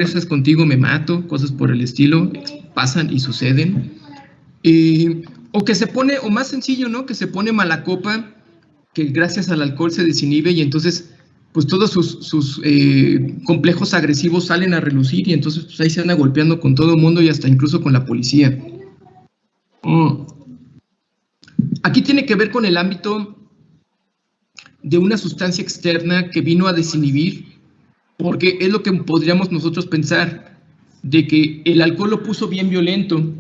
conversas contigo me mato, cosas por el estilo, pasan y suceden. O que se pone, o más sencillo, ¿no? Que se pone mala copa, que gracias al alcohol se desinhibe y entonces pues todos sus complejos agresivos salen a relucir y entonces pues ahí se anda golpeando con todo el mundo y hasta incluso con la policía. Aquí tiene que ver con el ámbito de una sustancia externa que vino a desinhibir, porque es lo que podríamos nosotros pensar, de que el alcohol lo puso bien violento.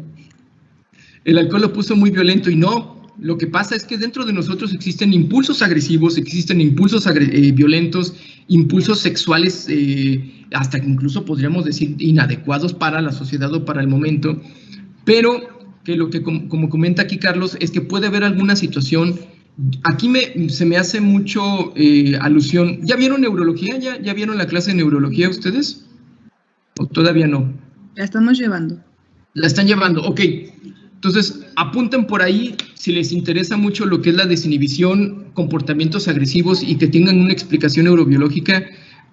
El alcohol lo puso muy violento y no. Lo que pasa es que dentro de nosotros existen impulsos agresivos, existen impulsos violentos, impulsos sexuales, hasta que incluso podríamos decir inadecuados para la sociedad o para el momento, pero que lo que, como comenta aquí Carlos, es que puede haber alguna situación. Aquí se me hace mucho alusión. ¿Ya vieron neurología? ¿Ya vieron la clase de neurología ustedes? ¿O todavía no? La estamos llevando. La están llevando, ok. Entonces, apunten por ahí si les interesa mucho lo que es la desinhibición, comportamientos agresivos y que tengan una explicación neurobiológica.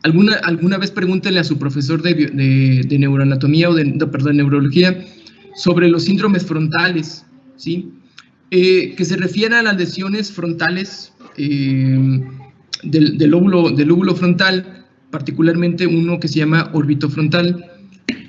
Alguna vez pregúntenle a su profesor de neuroanatomía o de neurología sobre los síndromes frontales, ¿sí? Que se refiere a las lesiones frontales del lóbulo frontal, particularmente uno que se llama orbitofrontal,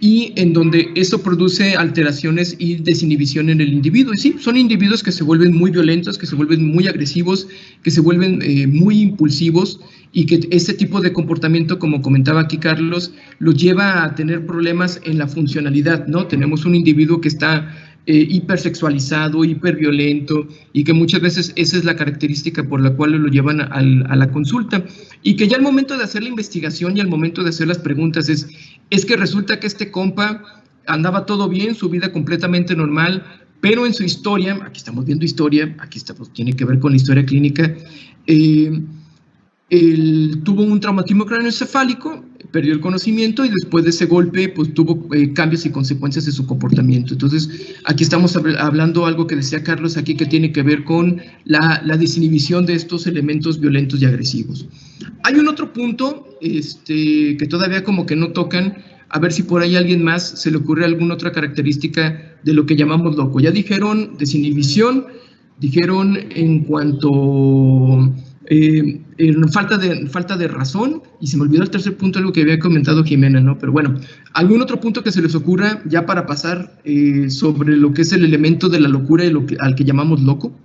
y en donde eso produce alteraciones y desinhibición en el individuo. Y sí, son individuos que se vuelven muy violentos, que se vuelven muy agresivos, que se vuelven muy impulsivos y que ese tipo de comportamiento, como comentaba aquí Carlos, los lleva a tener problemas en la funcionalidad, ¿no? Tenemos un individuo que está hipersexualizado, hiperviolento y que muchas veces esa es la característica por la cual lo llevan a la consulta y que ya al momento de hacer la investigación y al momento de hacer las preguntas es que resulta que este compa andaba todo bien, su vida completamente normal, pero en su historia, aquí estamos viendo historia, aquí está, pues, tiene que ver con la historia clínica, él tuvo un traumatismo craneoencefálico, perdió el conocimiento y después de ese golpe pues tuvo cambios y consecuencias de su comportamiento. Entonces aquí estamos hablando algo que decía Carlos aquí que tiene que ver con la desinhibición de estos elementos violentos y agresivos. Hay un otro punto que todavía como que no tocan, a ver si por ahí alguien más se le ocurre alguna otra característica de lo que llamamos loco. Ya dijeron desinhibición, dijeron en cuanto falta de razón, y se me olvidó el tercer punto, algo que había comentado Jimena, ¿no? Pero bueno, ¿algún otro punto que se les ocurra ya para pasar sobre lo que es el elemento de la locura y al que llamamos loco?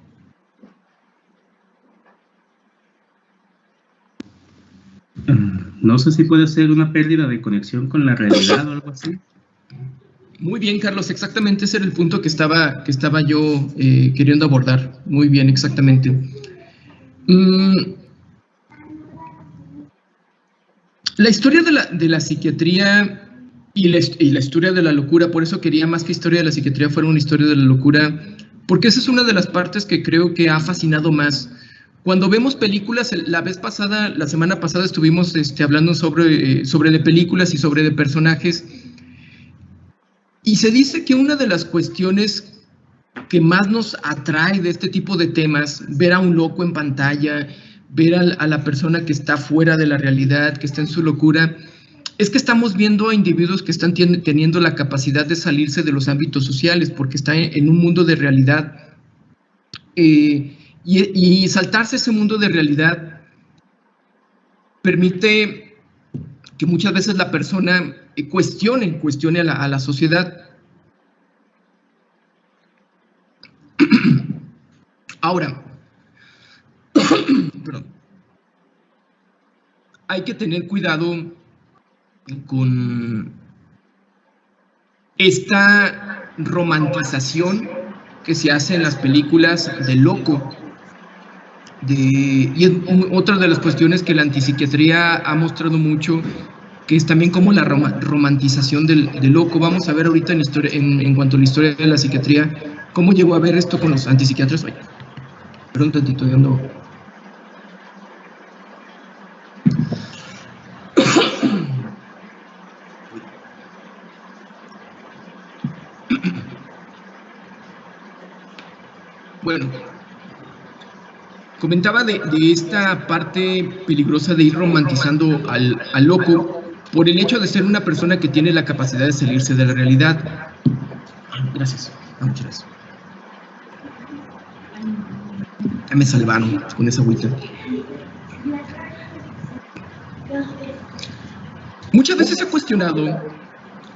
No sé si puede ser una pérdida de conexión con la realidad o algo así. Muy bien, Carlos, exactamente ese era el punto que estaba yo queriendo abordar. Muy bien, exactamente. La historia de la psiquiatría y la historia de la locura, por eso quería más que historia de la psiquiatría fuera una historia de la locura, porque esa es una de las partes que creo que ha fascinado más. Cuando vemos películas, la semana pasada estuvimos hablando sobre de películas y sobre de personajes, y se dice que una de las cuestiones que más nos atrae de este tipo de temas, ver a un loco en pantalla, ver a la persona que está fuera de la realidad, que está en su locura, es que estamos viendo a individuos que están teniendo la capacidad de salirse de los ámbitos sociales, porque está en un mundo de realidad. Y saltarse ese mundo de realidad permite que muchas veces la persona cuestione a la sociedad. Ahora, perdón, hay que tener cuidado con esta romantización que se hace en las películas de loco. Y es otra de las cuestiones que la antipsiquiatría ha mostrado mucho, que es también como la romantización del loco. Vamos a ver ahorita en cuanto a la historia de la psiquiatría, cómo llegó a ver esto con los antipsiquiatras. Oye, perdón tantito, yo ando... Bueno, comentaba de esta parte peligrosa de ir romantizando al loco, por el hecho de ser una persona que tiene la capacidad de salirse de la realidad. Gracias. Muchas gracias. Ya me salvaron con esa agüita. Muchas veces se ha cuestionado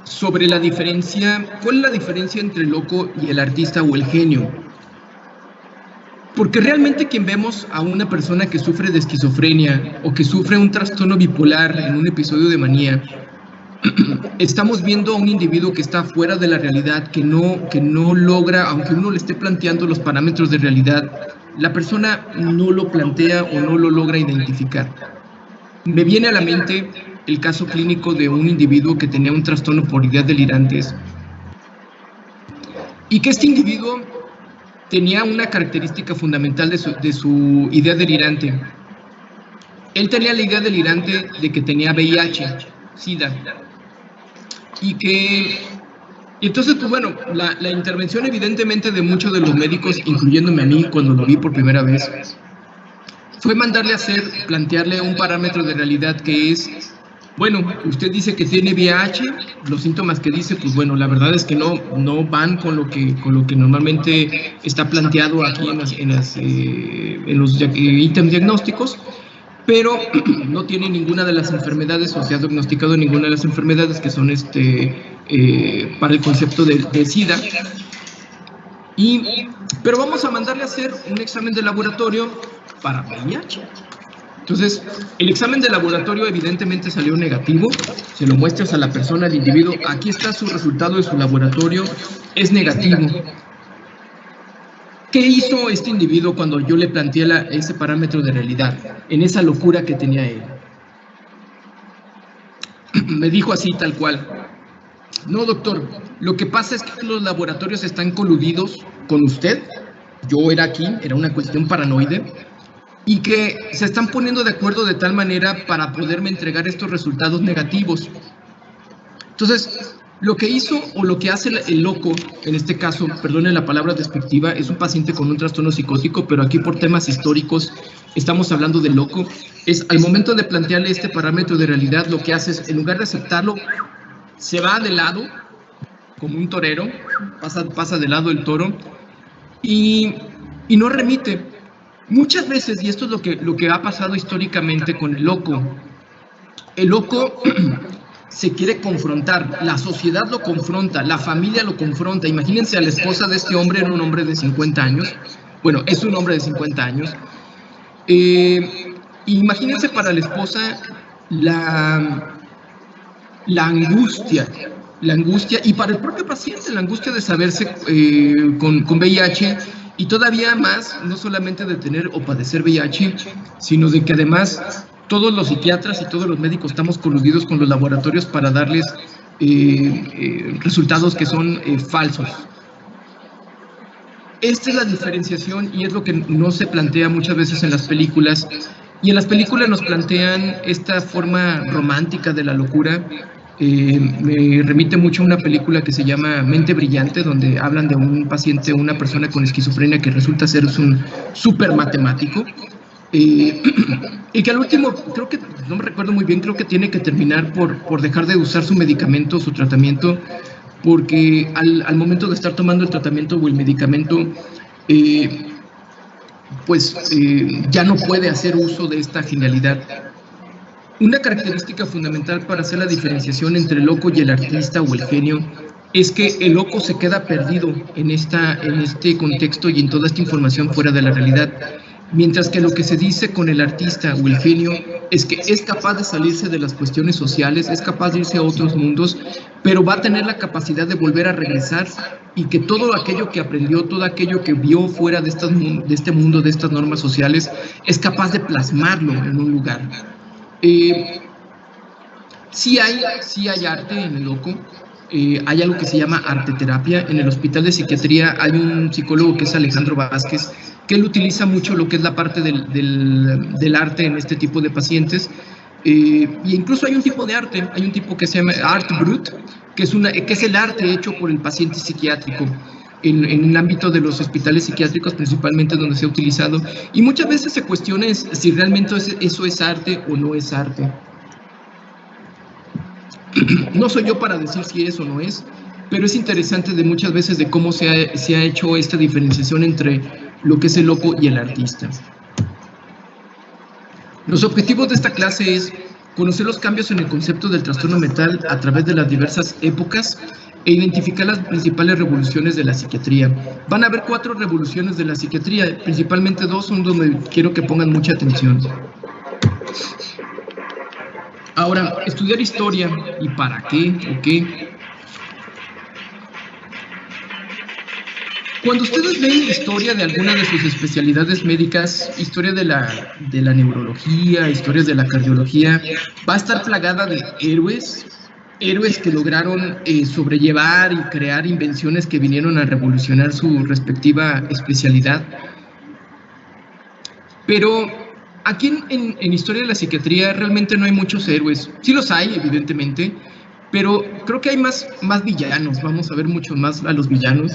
sobre la diferencia, ¿cuál es la diferencia entre el loco y el artista o el genio? Porque realmente quien vemos a una persona que sufre de esquizofrenia o que sufre un trastorno bipolar en un episodio de manía, estamos viendo a un individuo que está fuera de la realidad, que no logra, aunque uno le esté planteando los parámetros de realidad, la persona no lo plantea o no lo logra identificar. Me viene a la mente el caso clínico de un individuo que tenía un trastorno por ideas delirantes y que este individuo tenía una característica fundamental de su idea delirante. Él tenía la idea delirante de que tenía VIH, SIDA, y entonces, pues bueno, la intervención evidentemente de muchos de los médicos, incluyéndome a mí cuando lo vi por primera vez, fue mandarle a hacer, plantearle un parámetro de realidad que es, bueno, usted dice que tiene VIH, los síntomas que dice, pues bueno, la verdad es que no van con lo que normalmente está planteado aquí en los ítems diagnósticos, pero no tiene ninguna de las enfermedades o se ha diagnosticado ninguna de las enfermedades que son para el concepto de SIDA. Pero vamos a mandarle a hacer un examen de laboratorio para VIH. Entonces, el examen de laboratorio evidentemente salió negativo, se lo muestras a la persona, al individuo, aquí está su resultado de su laboratorio, es negativo. ¿Qué hizo este individuo cuando yo le planteé ese parámetro de realidad, en esa locura que tenía él? Me dijo así, tal cual: no, doctor, lo que pasa es que los laboratorios están coludidos con usted, yo era una cuestión paranoide, y que se están poniendo de acuerdo de tal manera para poderme entregar estos resultados negativos. Entonces, lo que hizo o lo que hace el loco, en este caso, perdone la palabra despectiva, es un paciente con un trastorno psicótico, pero aquí por temas históricos estamos hablando del loco, es al momento de plantearle este parámetro de realidad, lo que hace es, en lugar de aceptarlo, se va de lado, como un torero, pasa de lado el toro, y no remite. Muchas veces, y esto es lo que ha pasado históricamente con el loco se quiere confrontar, la sociedad lo confronta, la familia lo confronta. Imagínense a la esposa de este hombre, era un hombre de 50 años, bueno, es un hombre de 50 años, imagínense para la esposa la angustia, y para el propio paciente la angustia de saberse con VIH, y todavía más, no solamente de tener o padecer VIH, sino de que además todos los psiquiatras y todos los médicos estamos coludidos con los laboratorios para darles resultados que son falsos. Esta es la diferenciación y es lo que no se plantea muchas veces en las películas. Y en las películas nos plantean esta forma romántica de la locura. Me remite mucho a una película que se llama Mente Brillante, donde hablan de un paciente, una persona con esquizofrenia que resulta ser un súper matemático. Y que al último, creo que, no me recuerdo muy bien, creo que tiene que terminar por dejar de usar su medicamento, su tratamiento, porque al momento de estar tomando el tratamiento o el medicamento, ya no puede hacer uso de esta genialidad. Una característica fundamental para hacer la diferenciación entre el loco y el artista o el genio es que el loco se queda perdido en este contexto y en toda esta información fuera de la realidad, mientras que lo que se dice con el artista o el genio es que es capaz de salirse de las cuestiones sociales, es capaz de irse a otros mundos, pero va a tener la capacidad de volver a regresar y que todo aquello que aprendió, todo aquello que vio fuera de este mundo, de estas normas sociales, es capaz de plasmarlo en un lugar. Sí hay arte en el loco. Hay algo que se llama arteterapia. En el Hospital de Psiquiatría hay un psicólogo que es Alejandro Vázquez, que él utiliza mucho lo que es la parte del arte en este tipo de pacientes. Y incluso hay un tipo de arte, hay un tipo que se llama art brut, que es el arte hecho por el paciente psiquiátrico. En el ámbito de los hospitales psiquiátricos principalmente donde se ha utilizado, y muchas veces se cuestiona si realmente eso es arte o no es arte. No soy yo para decir si es o no es, pero es interesante de muchas veces de cómo se ha hecho esta diferenciación entre lo que es el loco y el artista. Los objetivos de esta clase es conocer los cambios en el concepto del trastorno mental a través de las diversas épocas e identificar las principales revoluciones de la psiquiatría. Van a haber 4 revoluciones de la psiquiatría, principalmente 2 son donde quiero que pongan mucha atención. Ahora, estudiar historia, ¿y para qué? ¿O qué? Cuando ustedes ven historia de alguna de sus especialidades médicas, historia de la neurología, historias de la cardiología, va a estar plagada de héroes que lograron sobrellevar y crear invenciones que vinieron a revolucionar su respectiva especialidad. Pero aquí en historia de la psiquiatría realmente no hay muchos héroes. Sí los hay, evidentemente, pero creo que hay más villanos. Vamos a ver mucho más a los villanos.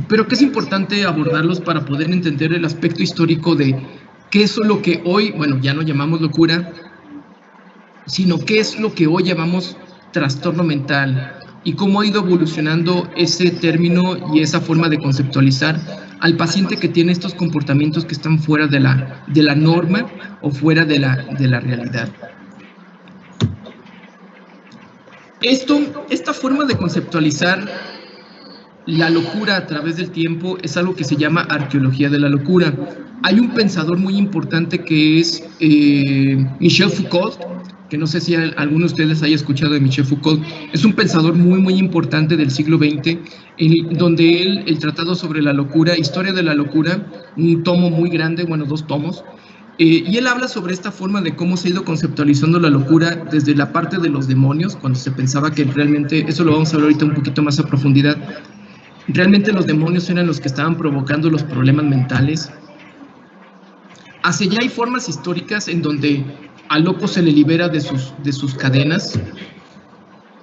Pero que es importante abordarlos para poder entender el aspecto histórico de qué es lo que hoy, bueno, ya no llamamos locura, sino qué es lo que hoy llamamos trastorno mental y cómo ha ido evolucionando ese término y esa forma de conceptualizar al paciente que tiene estos comportamientos que están fuera de la norma o fuera de la realidad. Esta forma de conceptualizar la locura a través del tiempo es algo que se llama arqueología de la locura. Hay un pensador muy importante que es Michel Foucault, que no sé si alguno de ustedes haya escuchado de Michel Foucault. Es un pensador muy importante del siglo XX, donde el tratado sobre la locura, historia de la locura, un tomo muy grande, bueno, 2 tomos, y él habla sobre esta forma de cómo se ha ido conceptualizando la locura desde la parte de los demonios, cuando se pensaba que realmente, eso lo vamos a ver ahorita un poquito más a profundidad, realmente los demonios eran los que estaban provocando los problemas mentales. Hacia allá hay formas históricas en donde al loco se le libera de sus cadenas.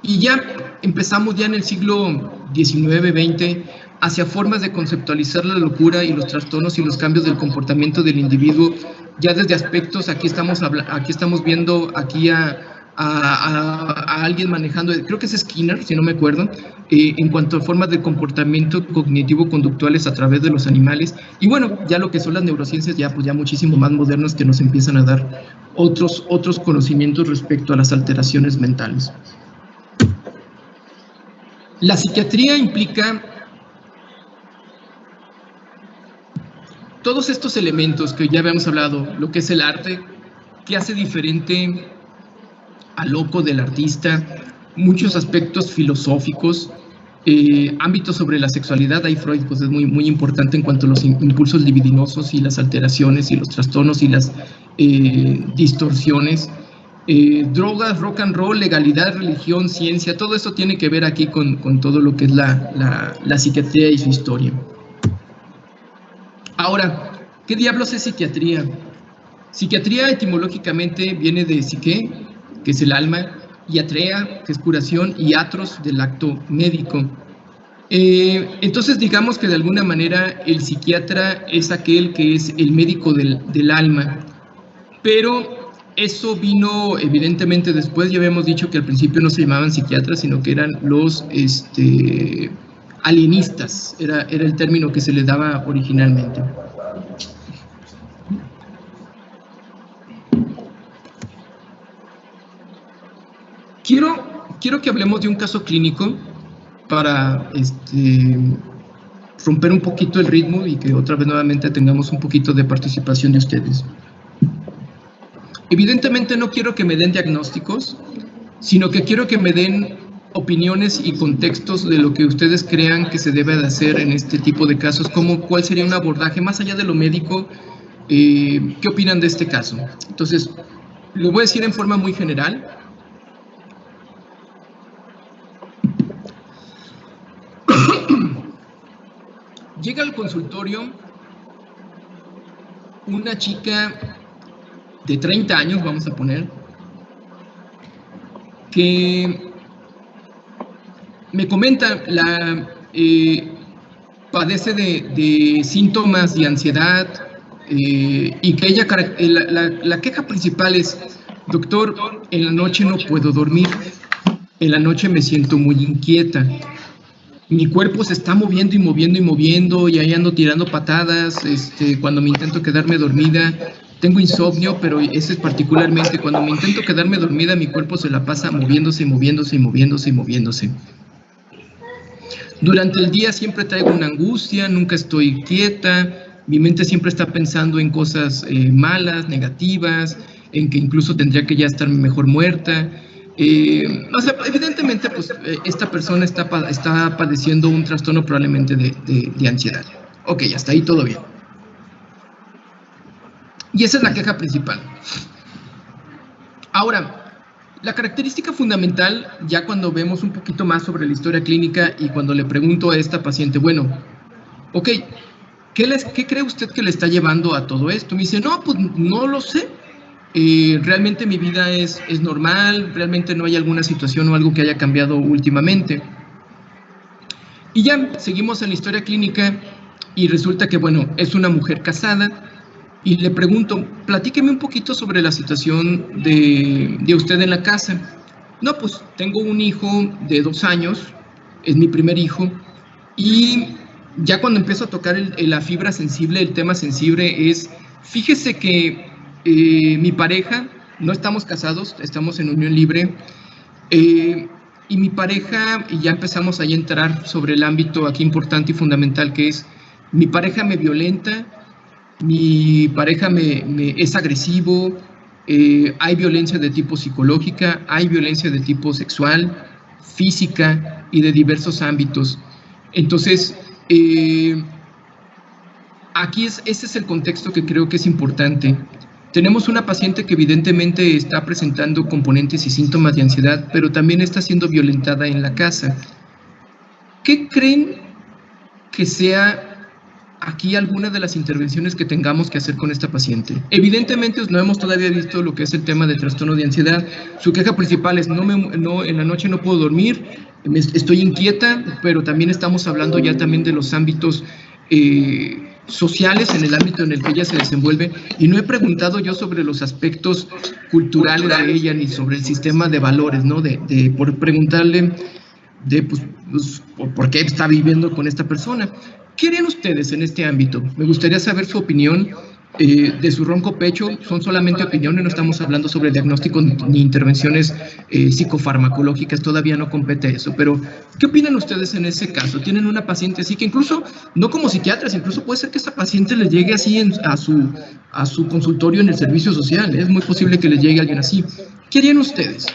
Y ya empezamos ya en el siglo XIX, XX, hacia formas de conceptualizar la locura y los trastornos y los cambios del comportamiento del individuo, ya desde aspectos, aquí estamos viendo aquí a alguien manejando, creo que es Skinner, si no me acuerdo, en cuanto a formas de comportamiento cognitivo-conductuales a través de los animales. Y bueno, ya lo que son las neurociencias, ya muchísimo más modernas que nos empiezan a dar otros conocimientos respecto a las alteraciones mentales. La psiquiatría implica todos estos elementos que ya habíamos hablado, lo que es el arte, que hace diferente al loco del artista, muchos aspectos filosóficos, ámbitos sobre la sexualidad. Ahí Freud pues, es muy importante en cuanto a los impulsos libidinosos y las alteraciones y los trastornos y las distorsiones. Drogas, rock and roll, legalidad, religión, ciencia, todo eso tiene que ver aquí con todo lo que es la psiquiatría y su historia. Ahora, ¿qué diablos es psiquiatría? Psiquiatría etimológicamente viene de psique, que es el alma, y atrea, que es curación, y atros, del acto médico. Entonces digamos que de alguna manera el psiquiatra es aquel que es el médico del alma, pero eso vino evidentemente después. Ya habíamos dicho que al principio no se llamaban psiquiatras, sino que eran los alienistas, era el término que se le daba originalmente. Quiero que hablemos de un caso clínico para romper un poquito el ritmo y que otra vez nuevamente tengamos un poquito de participación de ustedes. Evidentemente no quiero que me den diagnósticos, sino que quiero que me den opiniones y contextos de lo que ustedes crean que se debe de hacer en este tipo de casos, como cuál sería un abordaje más allá de lo médico. ¿Qué opinan de este caso? Entonces, lo voy a decir en forma muy general. Llega al consultorio una chica de 30 años, vamos a poner, que me comenta, padece de síntomas de ansiedad, y que ella, la queja principal es, doctor, en la noche no puedo dormir, en la noche me siento muy inquieta, mi cuerpo se está moviendo y moviendo y moviendo, y ahí ando tirando patadas, cuando me intento quedarme dormida, tengo insomnio, pero ese es particularmente cuando me intento quedarme dormida, mi cuerpo se la pasa moviéndose y moviéndose y moviéndose y moviéndose. Durante el día siempre traigo una angustia, nunca estoy quieta, mi mente siempre está pensando en cosas malas, negativas, en que incluso tendría que ya estar mejor muerta. O sea, evidentemente, pues esta persona está padeciendo un trastorno probablemente de ansiedad. Ok, hasta ahí todo bien. Y esa es la queja principal. Ahora, la característica fundamental, ya cuando vemos un poquito más sobre la historia clínica y cuando le pregunto a esta paciente, bueno, ok, ¿qué cree usted que le está llevando a todo esto? Me dice, no, pues no lo sé. Realmente mi vida es normal, realmente no hay alguna situación o algo que haya cambiado últimamente. Y ya seguimos en la historia clínica y resulta que, bueno, es una mujer casada y le pregunto, platíqueme un poquito sobre la situación de usted en la casa. No, pues tengo un hijo de 2 años, es mi primer hijo, y ya cuando empiezo a tocar la fibra sensible, el tema sensible es, fíjese que mi pareja, no estamos casados, estamos en unión libre, y mi pareja, y ya empezamos ahí a entrar sobre el ámbito aquí importante y fundamental que es, mi pareja me violenta, mi pareja es agresivo, hay violencia de tipo psicológica, hay violencia de tipo sexual, física y de diversos ámbitos. Entonces, aquí ese es el contexto que creo que es importante. Tenemos una paciente que evidentemente está presentando componentes y síntomas de ansiedad, pero también está siendo violentada en la casa. ¿Qué creen que sea aquí alguna de las intervenciones que tengamos que hacer con esta paciente? Evidentemente no hemos todavía visto lo que es el tema del trastorno de ansiedad. Su queja principal es en la noche no puedo dormir, estoy inquieta, pero también estamos hablando ya también de los ámbitos sociales, en el ámbito en el que ella se desenvuelve, y no he preguntado yo sobre los aspectos culturales de ella ni sobre el sistema de valores, ¿no? Por preguntarle pues, por qué está viviendo con esta persona. ¿Qué harían ustedes en este ámbito? Me gustaría saber su opinión de su ronco pecho. Son solamente opiniones, no estamos hablando sobre diagnóstico ni intervenciones psicofarmacológicas, todavía no compete eso. Pero, ¿qué opinan ustedes en ese caso? Tienen una paciente así que incluso, no como psiquiatras, incluso puede ser que esta paciente le llegue así a su consultorio en el servicio social. Es muy posible que le llegue alguien así. ¿Qué harían ustedes?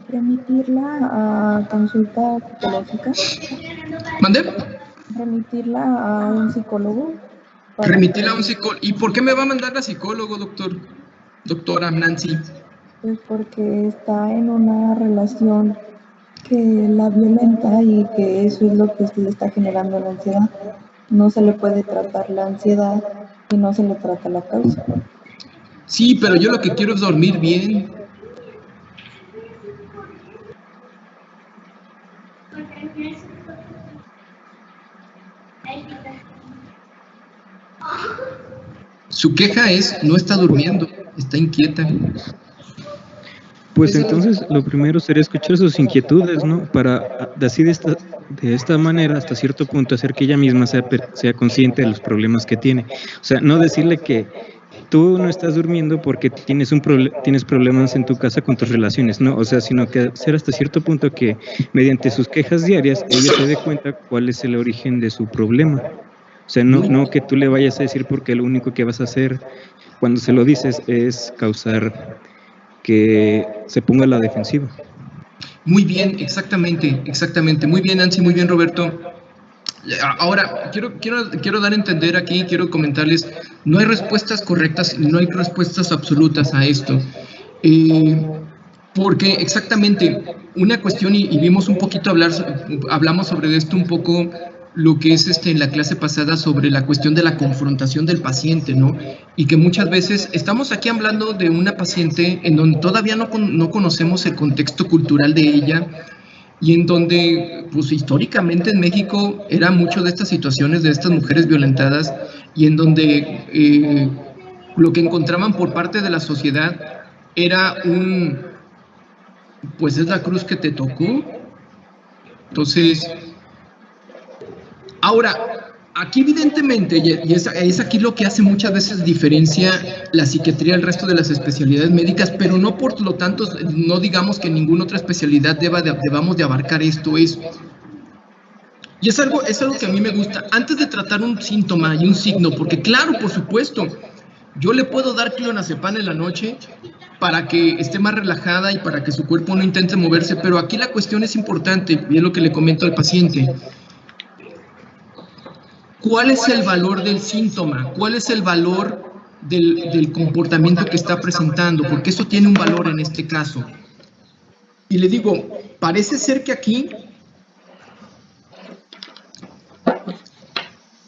Remitirla a consulta psicológica. ¿Mandé? Remitirla a un psicólogo. Remitirla a un psicólogo. ¿Y por qué me va a mandar a psicólogo, doctora Nancy? Pues porque está en una relación que la violenta y que eso es lo que le está generando la ansiedad. No se le puede tratar la ansiedad y no se le trata la causa. Sí, pero yo lo que quiero es dormir bien. Su queja es, no está durmiendo, está inquieta. Pues entonces lo primero sería escuchar sus inquietudes, ¿no? Para así de esta manera, hasta cierto punto, hacer que ella misma sea consciente de los problemas que tiene. O sea, no decirle que tú no estás durmiendo porque tienes problemas en tu casa con tus relaciones, ¿no? O sea, sino que hacer hasta cierto punto que mediante sus quejas diarias ella se dé cuenta cuál es el origen de su problema. O sea, no que tú le vayas a decir porque lo único que vas a hacer cuando se lo dices es causar que se ponga a la defensiva. Muy bien, exactamente. Muy bien, Nancy, muy bien, Roberto. Ahora, quiero dar a entender aquí, quiero comentarles, no hay respuestas correctas, no hay respuestas absolutas a esto. Porque exactamente, una cuestión, y vimos un poquito hablamos sobre esto un poco lo que es en la clase pasada sobre la cuestión de la confrontación del paciente, ¿no? Y que muchas veces estamos aquí hablando de una paciente en donde todavía no conocemos el contexto cultural de ella y en donde, pues históricamente en México era mucho de estas situaciones de estas mujeres violentadas y en donde lo que encontraban por parte de la sociedad era pues es la cruz que te tocó. Entonces, ahora, aquí evidentemente, y es aquí lo que hace muchas veces diferencia la psiquiatría del resto de las especialidades médicas, pero no por lo tanto, no digamos que ninguna otra especialidad debamos de abarcar esto, y es algo que a mí me gusta, antes de tratar un síntoma y un signo, porque claro, por supuesto, yo le puedo dar clonazepam en la noche para que esté más relajada y para que su cuerpo no intente moverse, pero aquí la cuestión es importante, y es lo que le comento al paciente. ¿Cuál es el valor del síntoma? ¿Cuál es el valor del comportamiento que está presentando? Porque eso tiene un valor en este caso. Y le digo, parece ser que aquí,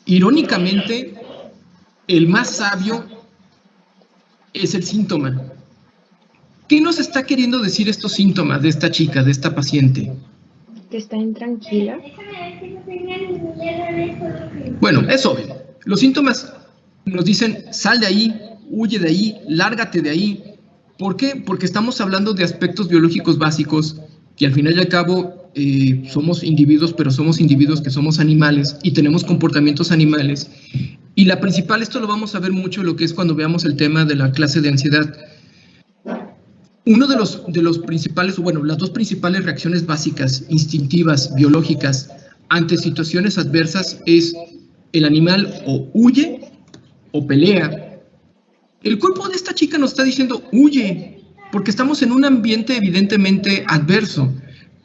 irónicamente, el más sabio es el síntoma. ¿Qué nos está queriendo decir estos síntomas de esta chica, de esta paciente? Que está intranquila. Bueno, es obvio. Los síntomas nos dicen, sal de ahí, huye de ahí, lárgate de ahí. ¿Por qué? Porque estamos hablando de aspectos biológicos básicos que al final y al cabo somos individuos, pero somos individuos que somos animales y tenemos comportamientos animales. Y la principal, esto lo vamos a ver mucho lo que es cuando veamos el tema de la clase de ansiedad. Uno de los principales, bueno, las dos principales reacciones básicas, instintivas, biológicas, ante situaciones adversas es el animal o huye o pelea. El cuerpo de esta chica nos está diciendo huye, porque estamos en un ambiente evidentemente adverso.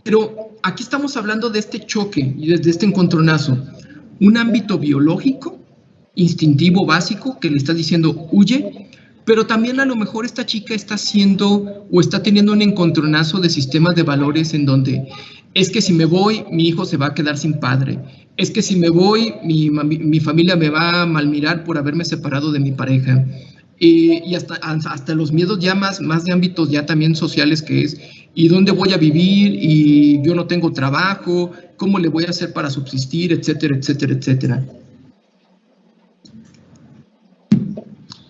Pero aquí estamos hablando de este choque y de este encontronazo. Un ámbito biológico, instintivo, básico, que le está diciendo huye, pero también a lo mejor esta chica está haciendo o está teniendo un encontronazo de sistemas de valores en donde es que si me voy, mi hijo se va a quedar sin padre. Es que si me voy, mi familia me va a malmirar por haberme separado de mi pareja. Y hasta los miedos ya más de ámbitos ya también sociales que es, ¿y dónde voy a vivir? Y yo no tengo trabajo, ¿cómo le voy a hacer para subsistir? Etcétera, etcétera, etcétera.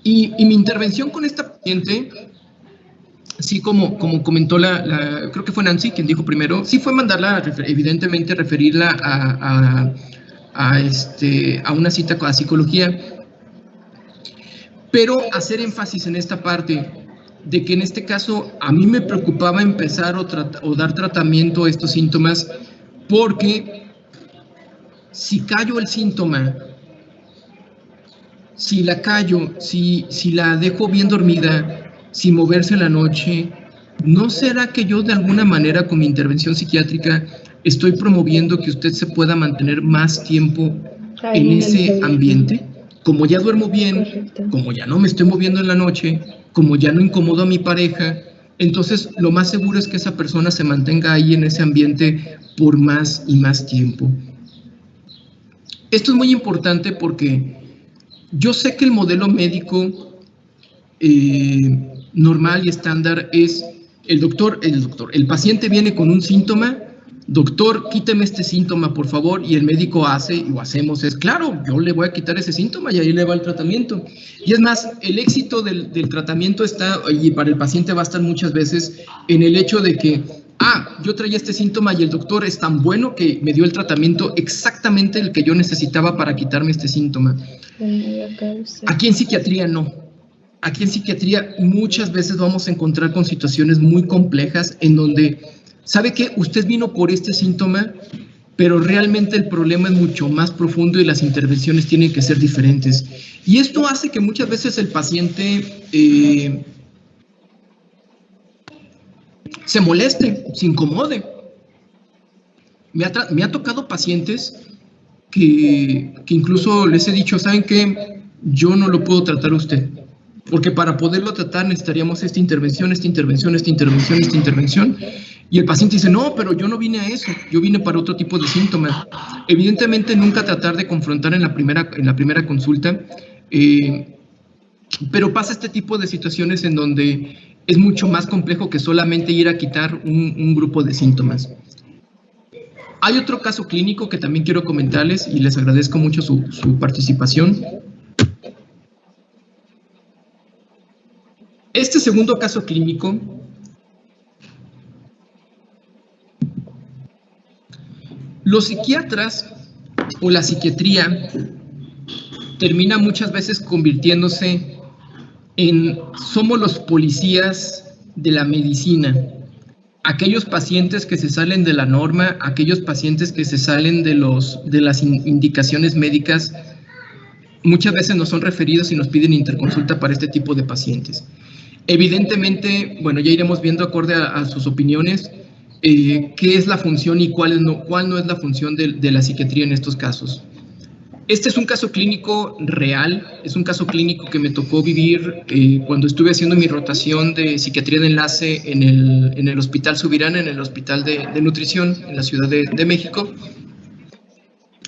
Y mi intervención con esta paciente, sí, como comentó creo que fue Nancy quien dijo primero, sí fue mandarla, evidentemente referirla a una cita a psicología, pero hacer énfasis en esta parte de que en este caso a mí me preocupaba empezar o dar tratamiento a estos síntomas, porque si callo el síntoma, si la callo, si la dejo bien dormida, sin moverse en la noche, ¿no será que yo de alguna manera con mi intervención psiquiátrica estoy promoviendo que usted se pueda mantener más tiempo en ese ambiente? Como ya duermo bien, correcto, como ya no me estoy moviendo en la noche, como ya no incomodo a mi pareja, entonces lo más seguro es que esa persona se mantenga ahí en ese ambiente por más y más tiempo. Esto es muy importante porque yo sé que el modelo médico normal y estándar es el paciente viene con un síntoma, doctor, quíteme este síntoma, por favor, y el médico hacemos, claro, yo le voy a quitar ese síntoma y ahí le va el tratamiento. Y es más, el éxito del tratamiento está, y para el paciente va a estar muchas veces, en el hecho de que, yo traía este síntoma y el doctor es tan bueno que me dio el tratamiento exactamente el que yo necesitaba para quitarme este síntoma. Aquí en psiquiatría no. Aquí en psiquiatría muchas veces vamos a encontrar con situaciones muy complejas en donde, ¿sabe qué? Usted vino por este síntoma, pero realmente el problema es mucho más profundo y las intervenciones tienen que ser diferentes. Y esto hace que muchas veces el paciente se moleste, se incomode. Me ha tocado pacientes que incluso les he dicho, ¿saben qué? Yo no lo puedo tratar a usted, porque para poderlo tratar necesitaríamos esta intervención, Y el paciente dice, no, pero yo no vine a eso, yo vine para otro tipo de síntomas. Evidentemente, nunca tratar de confrontar en la primera consulta, pero pasa este tipo de situaciones en donde es mucho más complejo que solamente ir a quitar un grupo de síntomas. Hay otro caso clínico que también quiero comentarles y les agradezco mucho su participación. Este segundo caso clínico los psiquiatras o la psiquiatría termina muchas veces convirtiéndose en somos los policías de la medicina. Aquellos pacientes que se salen de la norma, aquellos pacientes que se salen de las indicaciones médicas, muchas veces nos son referidos y nos piden interconsulta para este tipo de pacientes. Evidentemente, bueno, ya iremos viendo acorde a sus opiniones qué es la función y cuál no es la función de la psiquiatría en estos casos. Este es un caso clínico real, es un caso clínico que me tocó vivir cuando estuve haciendo mi rotación de psiquiatría de enlace en el Hospital Subirán, en el Hospital de Nutrición en la Ciudad de México.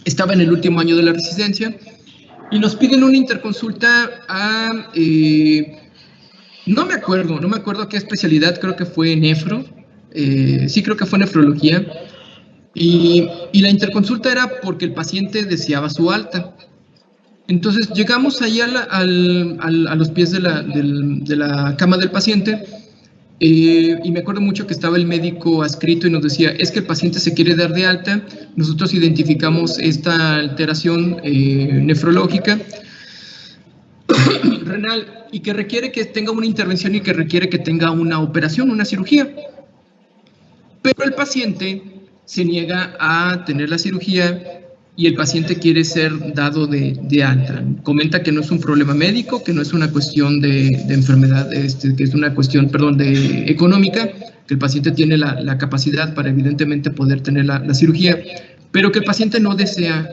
Estaba en el último año de la residencia y nos piden una interconsulta a... no me acuerdo a qué especialidad, creo que fue nefro, sí creo que fue nefrología, y la interconsulta era porque el paciente deseaba su alta. Entonces llegamos ahí a los pies de la cama del paciente, y me acuerdo mucho que estaba el médico adscrito y nos decía, es que el paciente se quiere dar de alta, nosotros identificamos esta alteración nefrológica, renal, y que requiere que tenga una intervención y que requiere que tenga una operación, una cirugía. Pero el paciente se niega a tener la cirugía y el paciente quiere ser dado de alta. Comenta que no es un problema médico, que no es una cuestión de enfermedad, que es una cuestión, de económica, que el paciente tiene la capacidad para evidentemente poder tener la cirugía, pero que el paciente no desea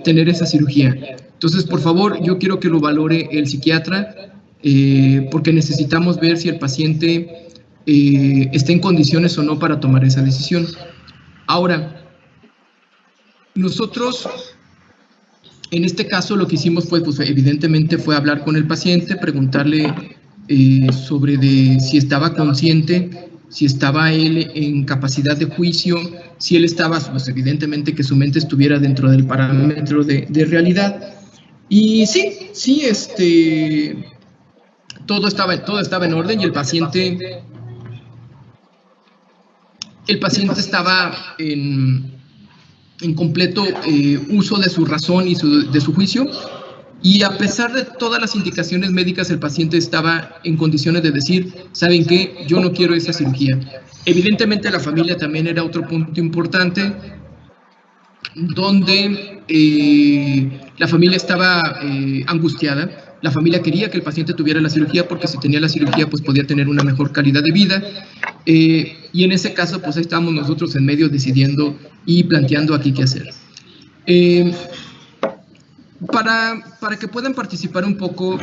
tener esa cirugía. Entonces, por favor, yo quiero que lo valore el psiquiatra, porque necesitamos ver si el paciente está en condiciones o no para tomar esa decisión. Ahora, nosotros, en este caso, lo que hicimos fue, evidentemente, fue hablar con el paciente, preguntarle sobre si estaba consciente, si estaba él en capacidad de juicio, si él estaba, pues evidentemente que su mente estuviera dentro del parámetro de realidad. Y sí, todo estaba en orden y el paciente estaba en completo uso de su razón y de su juicio, y a pesar de todas las indicaciones médicas, el paciente estaba en condiciones de decir, ¿saben qué? Yo no quiero esa cirugía. Evidentemente la familia también era otro punto importante, donde la familia estaba angustiada. La familia quería que el paciente tuviera la cirugía porque si tenía la cirugía pues podía tener una mejor calidad de vida, y en ese caso pues ahí estábamos nosotros en medio decidiendo y planteando aquí qué hacer. Para que puedan participar un poco,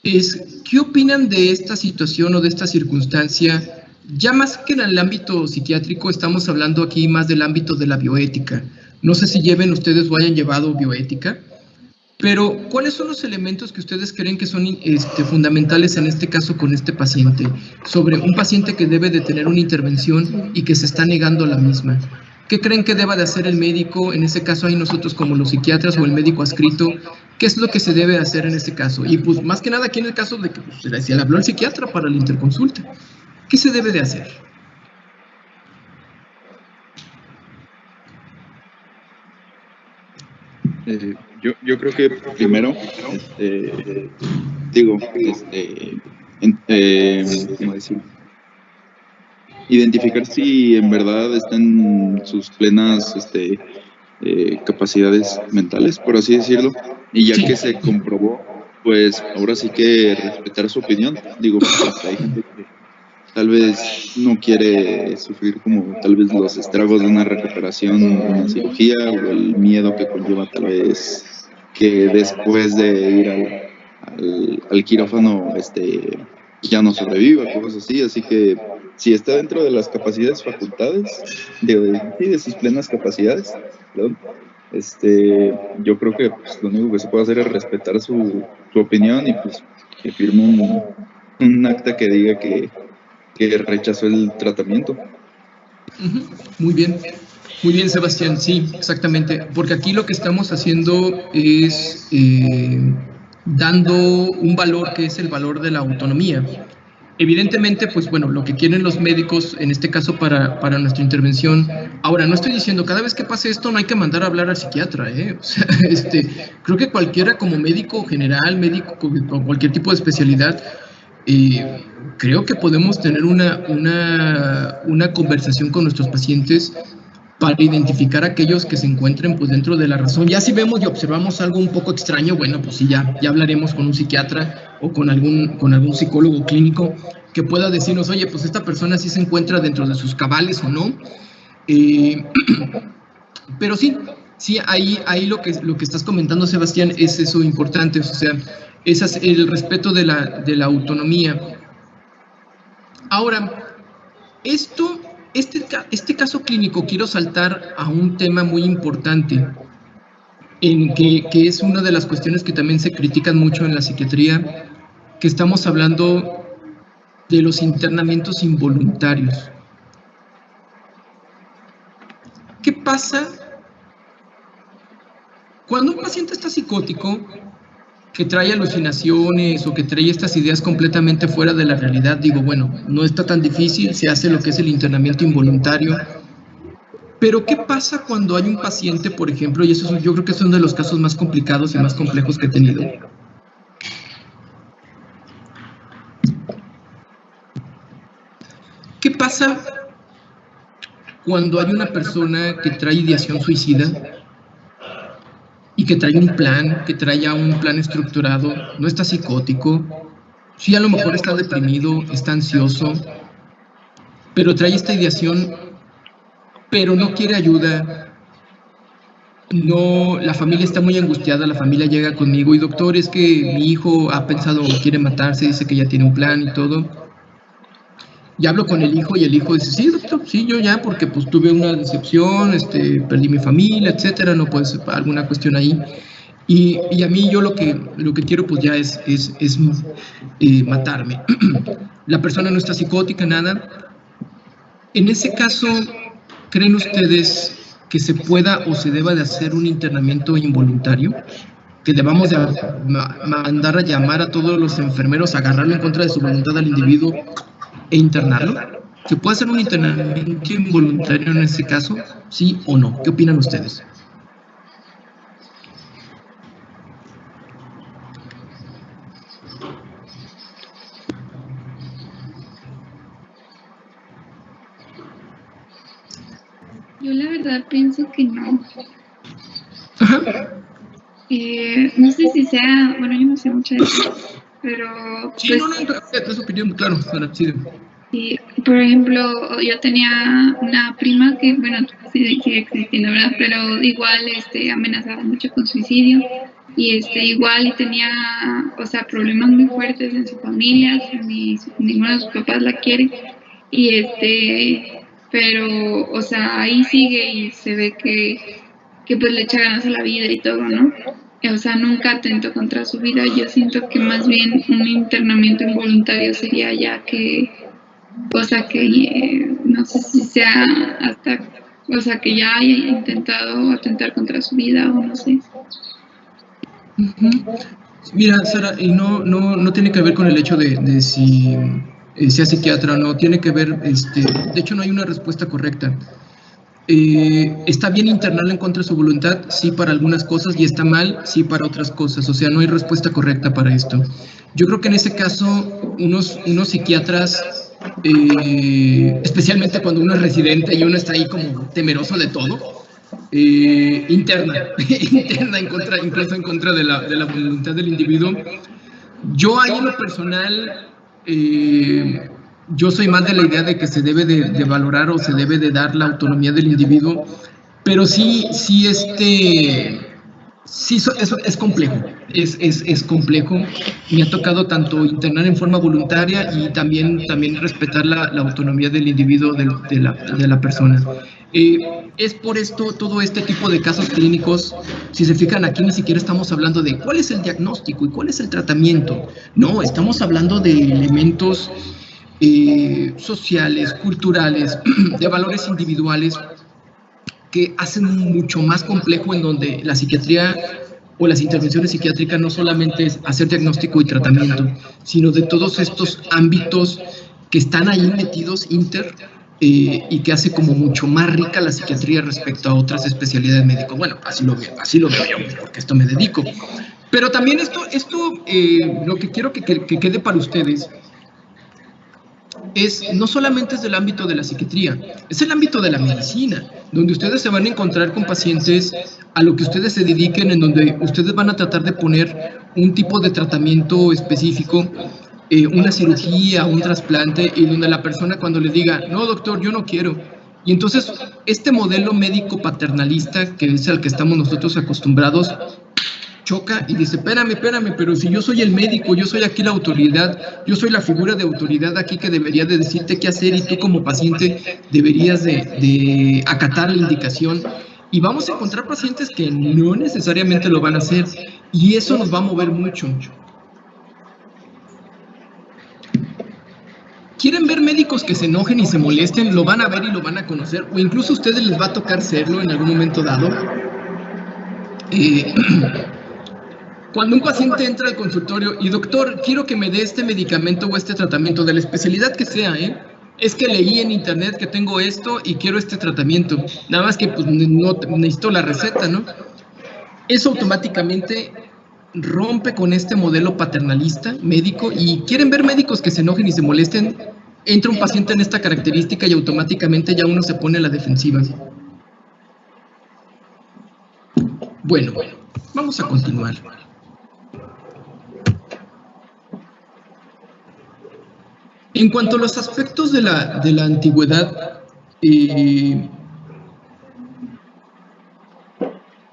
¿qué opinan de esta situación o de esta circunstancia? Ya más que en el ámbito psiquiátrico, estamos hablando aquí más del ámbito de la bioética. No sé si lleven ustedes o hayan llevado bioética, pero ¿cuáles son los elementos que ustedes creen que son fundamentales en este caso con este paciente? Sobre un paciente que debe de tener una intervención y que se está negando a la misma. ¿Qué creen que deba de hacer el médico? En ese caso hay nosotros como los psiquiatras o el médico adscrito. ¿Qué es lo que se debe hacer en este caso? Y pues más que nada aquí en el caso de que se le habló al psiquiatra para la interconsulta. ¿Qué se debe de hacer? Yo creo que primero, ¿cómo decir? Identificar si en verdad está en sus plenas capacidades mentales, por así decirlo, y ya que se comprobó, pues ahora sí que respetar su opinión. Digo, porque hay gente que tal vez no quiere sufrir como tal vez los estragos de una recuperación, una cirugía, o el miedo que conlleva tal vez que después de ir al quirófano ya no sobreviva, cosas así. Que si está dentro de las capacidades, facultades, de sus plenas capacidades, perdón, yo creo que pues, lo único que se puede hacer es respetar su opinión y pues que firme un acta que diga que rechazó el tratamiento. Muy bien, Sebastián, sí, exactamente, porque aquí lo que estamos haciendo es dando un valor que es el valor de la autonomía. Evidentemente, pues bueno, lo que quieren los médicos, en este caso para nuestra intervención, ahora no estoy diciendo cada vez que pase esto no hay que mandar a hablar al psiquiatra, o sea, creo que cualquiera como médico general, médico con cualquier tipo de especialidad, creo que podemos tener una conversación con nuestros pacientes para identificar a aquellos que se encuentren pues dentro de la razón. Ya si vemos y observamos algo un poco extraño, bueno, pues sí, ya hablaremos con un psiquiatra o con algún psicólogo clínico que pueda decirnos, oye, pues esta persona sí se encuentra dentro de sus cabales o no. Pero sí, ahí lo que estás comentando, Sebastián, es eso importante, o sea, es el respeto de la autonomía. Ahora, este caso clínico, quiero saltar a un tema muy importante, en que es una de las cuestiones que también se critican mucho en la psiquiatría, que estamos hablando de los internamientos involuntarios. ¿Qué pasa cuando un paciente está psicótico, que trae alucinaciones o que trae estas ideas completamente fuera de la realidad? Digo, bueno, no está tan difícil, se hace lo que es el internamiento involuntario. Pero ¿qué pasa cuando hay un paciente, por ejemplo, y eso yo creo que es uno de los casos más complicados y más complejos que he tenido? ¿Qué pasa cuando hay una persona que trae ideación suicida y que trae un plan, que trae ya un plan estructurado, no está psicótico, sí a lo mejor está deprimido, está ansioso, pero trae esta ideación, pero no quiere ayuda, no, la familia está muy angustiada, la familia llega conmigo y doctor, es que mi hijo ha pensado, quiere matarse, dice que ya tiene un plan y todo. Y hablo con el hijo y el hijo dice, sí, doctor, sí, yo ya, porque pues tuve una decepción, perdí mi familia, etcétera, no puede ser alguna cuestión ahí. Y a mí yo lo que quiero pues ya es matarme. La persona no está psicótica, nada. En ese caso, ¿creen ustedes que se pueda o se deba de hacer un internamiento involuntario? Que debamos de mandar a llamar a todos los enfermeros, agarrarlo en contra de su voluntad al individuo e internarlo. ¿Se puede hacer un internamiento involuntario en ese caso? ¿Sí o no? ¿Qué opinan ustedes? Yo la verdad pienso que no. Ajá. No sé si sea, bueno, yo no sé mucho de eso, pero Sí, pues, no, es su opinión, claro, sí. sí, por ejemplo, yo tenía una prima que, bueno, sigue existiendo, ¿verdad? Pero igual amenazaba mucho con suicidio y igual y tenía, o sea, problemas muy fuertes en su familia, ninguno de sus papás la quiere y pero, o sea, ahí sigue y se ve que pues le echa ganas a la vida y todo, ¿no? O sea, nunca atentó contra su vida. Yo siento que más bien un internamiento involuntario sería ya que, o sea, que no sé si sea hasta, o sea, que ya haya intentado atentar contra su vida o no sé. Mira, Sara, y no tiene que ver con el hecho de si sea psiquiatra o no, tiene que ver, de hecho no hay una respuesta correcta. ¿Está bien internarlo en contra de su voluntad? Sí, para algunas cosas, y está mal, sí, para otras cosas. O sea, no hay respuesta correcta para esto. Yo creo que en ese caso, unos psiquiatras, especialmente cuando uno es residente y uno está ahí como temeroso de todo, interna incluso en contra de la voluntad del individuo. Yo ahí en lo personal, yo soy más de la idea de que se debe de valorar o se debe de dar la autonomía del individuo, pero sí Sí, eso es complejo, es complejo. Me ha tocado tanto internar en forma voluntaria y también respetar la autonomía del individuo, de la persona. Es por esto, todo este tipo de casos clínicos, si se fijan aquí ni siquiera estamos hablando de cuál es el diagnóstico y cuál es el tratamiento. No, estamos hablando de elementos sociales, culturales, de valores individuales, que hacen mucho más complejo, en donde la psiquiatría o las intervenciones psiquiátricas no solamente es hacer diagnóstico y tratamiento, sino de todos estos ámbitos que están ahí metidos y que hace como mucho más rica la psiquiatría respecto a otras especialidades médicas. Bueno, así lo veo yo, porque esto me dedico. Pero también lo que quiero que quede para ustedes no solamente es del ámbito de la psiquiatría, es el ámbito de la medicina, donde ustedes se van a encontrar con pacientes a lo que ustedes se dediquen, en donde ustedes van a tratar de poner un tipo de tratamiento específico, una cirugía, un trasplante, y donde la persona, cuando le diga, no doctor, yo no quiero, y entonces este modelo médico paternalista, que es al que estamos nosotros acostumbrados, choca y dice, espérame, pero si yo soy el médico, yo soy aquí la autoridad, yo soy la figura de autoridad aquí que debería de decirte qué hacer, y tú como paciente deberías de acatar la indicación. Y vamos a encontrar pacientes que no necesariamente lo van a hacer, y eso nos va a mover mucho. ¿Quieren ver médicos que se enojen y se molesten? Lo van a ver y lo van a conocer, o incluso a ustedes les va a tocar serlo en algún momento dado. Cuando un paciente entra al consultorio y doctor, quiero que me dé este medicamento o este tratamiento, de la especialidad que sea, es que leí en internet que tengo esto y quiero este tratamiento, nada más que pues no necesito la receta, ¿no? Eso automáticamente rompe con este modelo paternalista médico. Y quieren ver médicos que se enojen y se molesten, entra un paciente en esta característica y automáticamente ya uno se pone a la defensiva. Bueno, vamos a continuar. En cuanto a los aspectos de la antigüedad,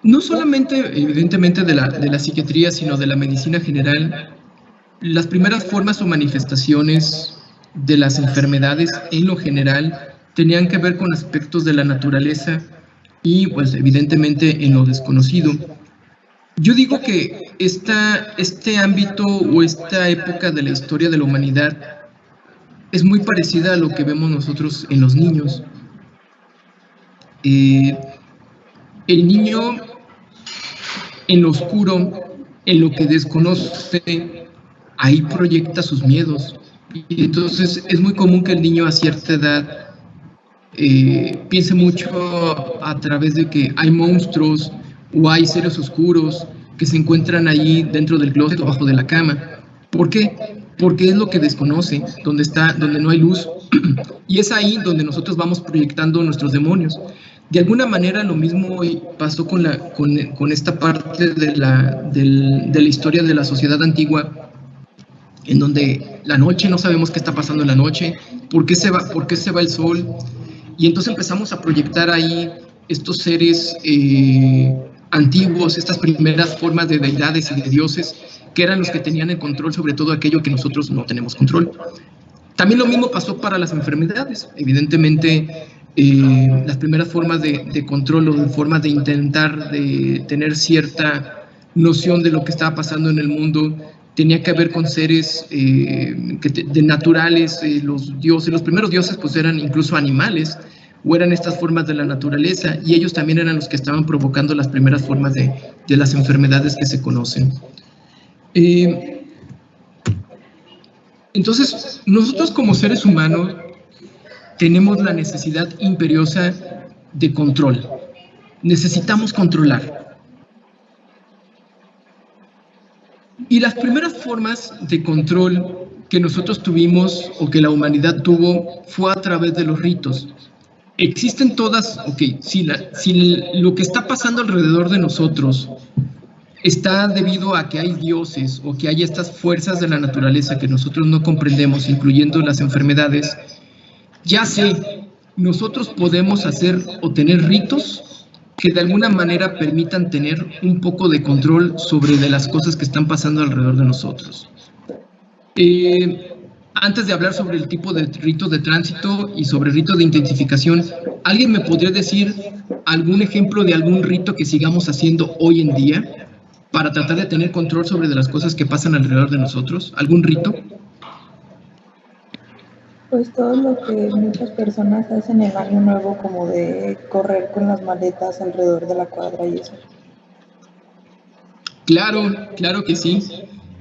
no solamente, evidentemente, de la psiquiatría, sino de la medicina general, las primeras formas o manifestaciones de las enfermedades en lo general tenían que ver con aspectos de la naturaleza y, pues, evidentemente, en lo desconocido. Yo digo que este ámbito o esta época de la historia de la humanidad es muy parecida a lo que vemos nosotros en los niños. El niño, en lo oscuro, en lo que desconoce, ahí proyecta sus miedos. Y entonces es muy común que el niño a cierta edad piense mucho a través de que hay monstruos o hay seres oscuros que se encuentran ahí dentro del closet o bajo de la cama. ¿Por qué? Porque es lo que desconoce, donde no hay luz, y es ahí donde nosotros vamos proyectando nuestros demonios. De alguna manera lo mismo pasó con esta parte de la historia de la sociedad antigua, en donde la noche no sabemos qué está pasando en la noche, por qué se va el sol, y entonces empezamos a proyectar ahí estos seres antiguos, estas primeras formas de deidades y de dioses, que eran los que tenían el control sobre todo aquello que nosotros no tenemos control. También lo mismo pasó para las enfermedades. Evidentemente, las primeras formas de control o de formas de intentar de tener cierta noción de lo que estaba pasando en el mundo tenía que ver con seres de naturales. Los primeros dioses pues eran incluso animales, o eran estas formas de la naturaleza, y ellos también eran los que estaban provocando las primeras formas de las enfermedades que se conocen. Entonces, nosotros como seres humanos tenemos la necesidad imperiosa de control. Necesitamos controlar. Y las primeras formas de control que nosotros tuvimos o que la humanidad tuvo fue a través de los ritos. Existen todas, si lo que está pasando alrededor de nosotros está debido a que hay dioses o que hay estas fuerzas de la naturaleza que nosotros no comprendemos, incluyendo las enfermedades, nosotros podemos hacer o tener ritos que de alguna manera permitan tener un poco de control sobre de las cosas que están pasando alrededor de nosotros. Antes de hablar sobre el tipo de rito de tránsito y sobre rito de intensificación, ¿alguien me podría decir algún ejemplo de algún rito que sigamos haciendo hoy en día para tratar de tener control sobre de las cosas que pasan alrededor de nosotros? ¿Algún rito? Pues todo lo que muchas personas hacen el año nuevo, como de correr con las maletas alrededor de la cuadra y eso. Claro, claro que sí.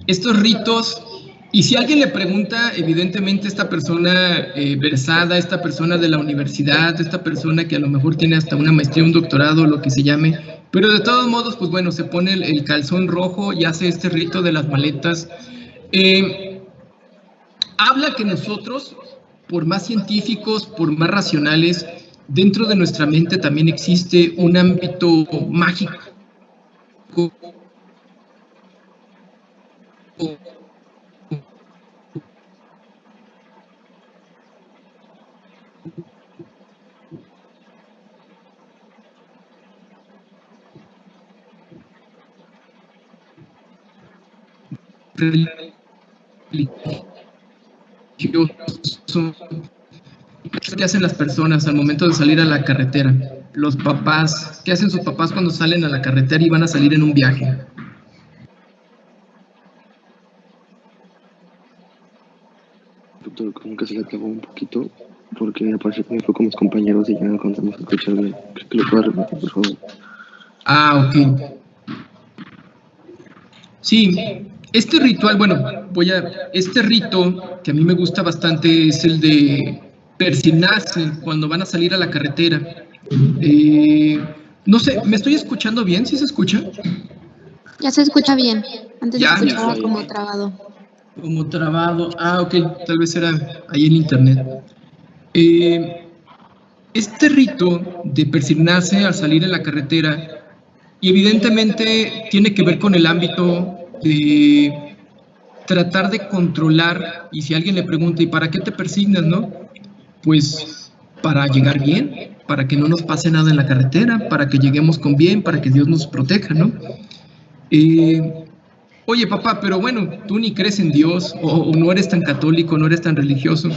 Estos ritos, y si alguien le pregunta, evidentemente esta persona versada, esta persona de la universidad, esta persona que a lo mejor tiene hasta una maestría, un doctorado, lo que se llame, pero de todos modos, pues bueno, se pone el calzón rojo y hace este rito de las maletas. Habla que nosotros, por más científicos, por más racionales, dentro de nuestra mente también existe un ámbito mágico. ¿Qué hacen las personas al momento de salir a la carretera? Los papás, ¿qué hacen sus papás cuando salen a la carretera y van a salir en un viaje? Doctor, como que se le acabó un poquito, porque me parece que me fue con mis compañeros y ya no alcanzamos a escucharme. ¿Creo que lo puedo repetir, por favor? Ah, ok. Sí, este ritual, bueno, este rito que a mí me gusta bastante es el de persignarse cuando van a salir a la carretera. No sé, ¿me estoy escuchando bien? ¿Sí se escucha? Ya se escucha bien. Antes Ya. se escuchaba como trabado. Como trabado. Ah, ok, tal vez era ahí en internet. Este rito de persignarse al salir a la carretera, y evidentemente tiene que ver con el ámbito de tratar de controlar, y si alguien le pregunta, ¿y para qué te persignas, no? Pues para llegar bien, para que no nos pase nada en la carretera, para que lleguemos con bien, para que Dios nos proteja, ¿no? Oye, papá, pero bueno, tú ni crees en Dios, o no eres tan católico, no eres tan religioso.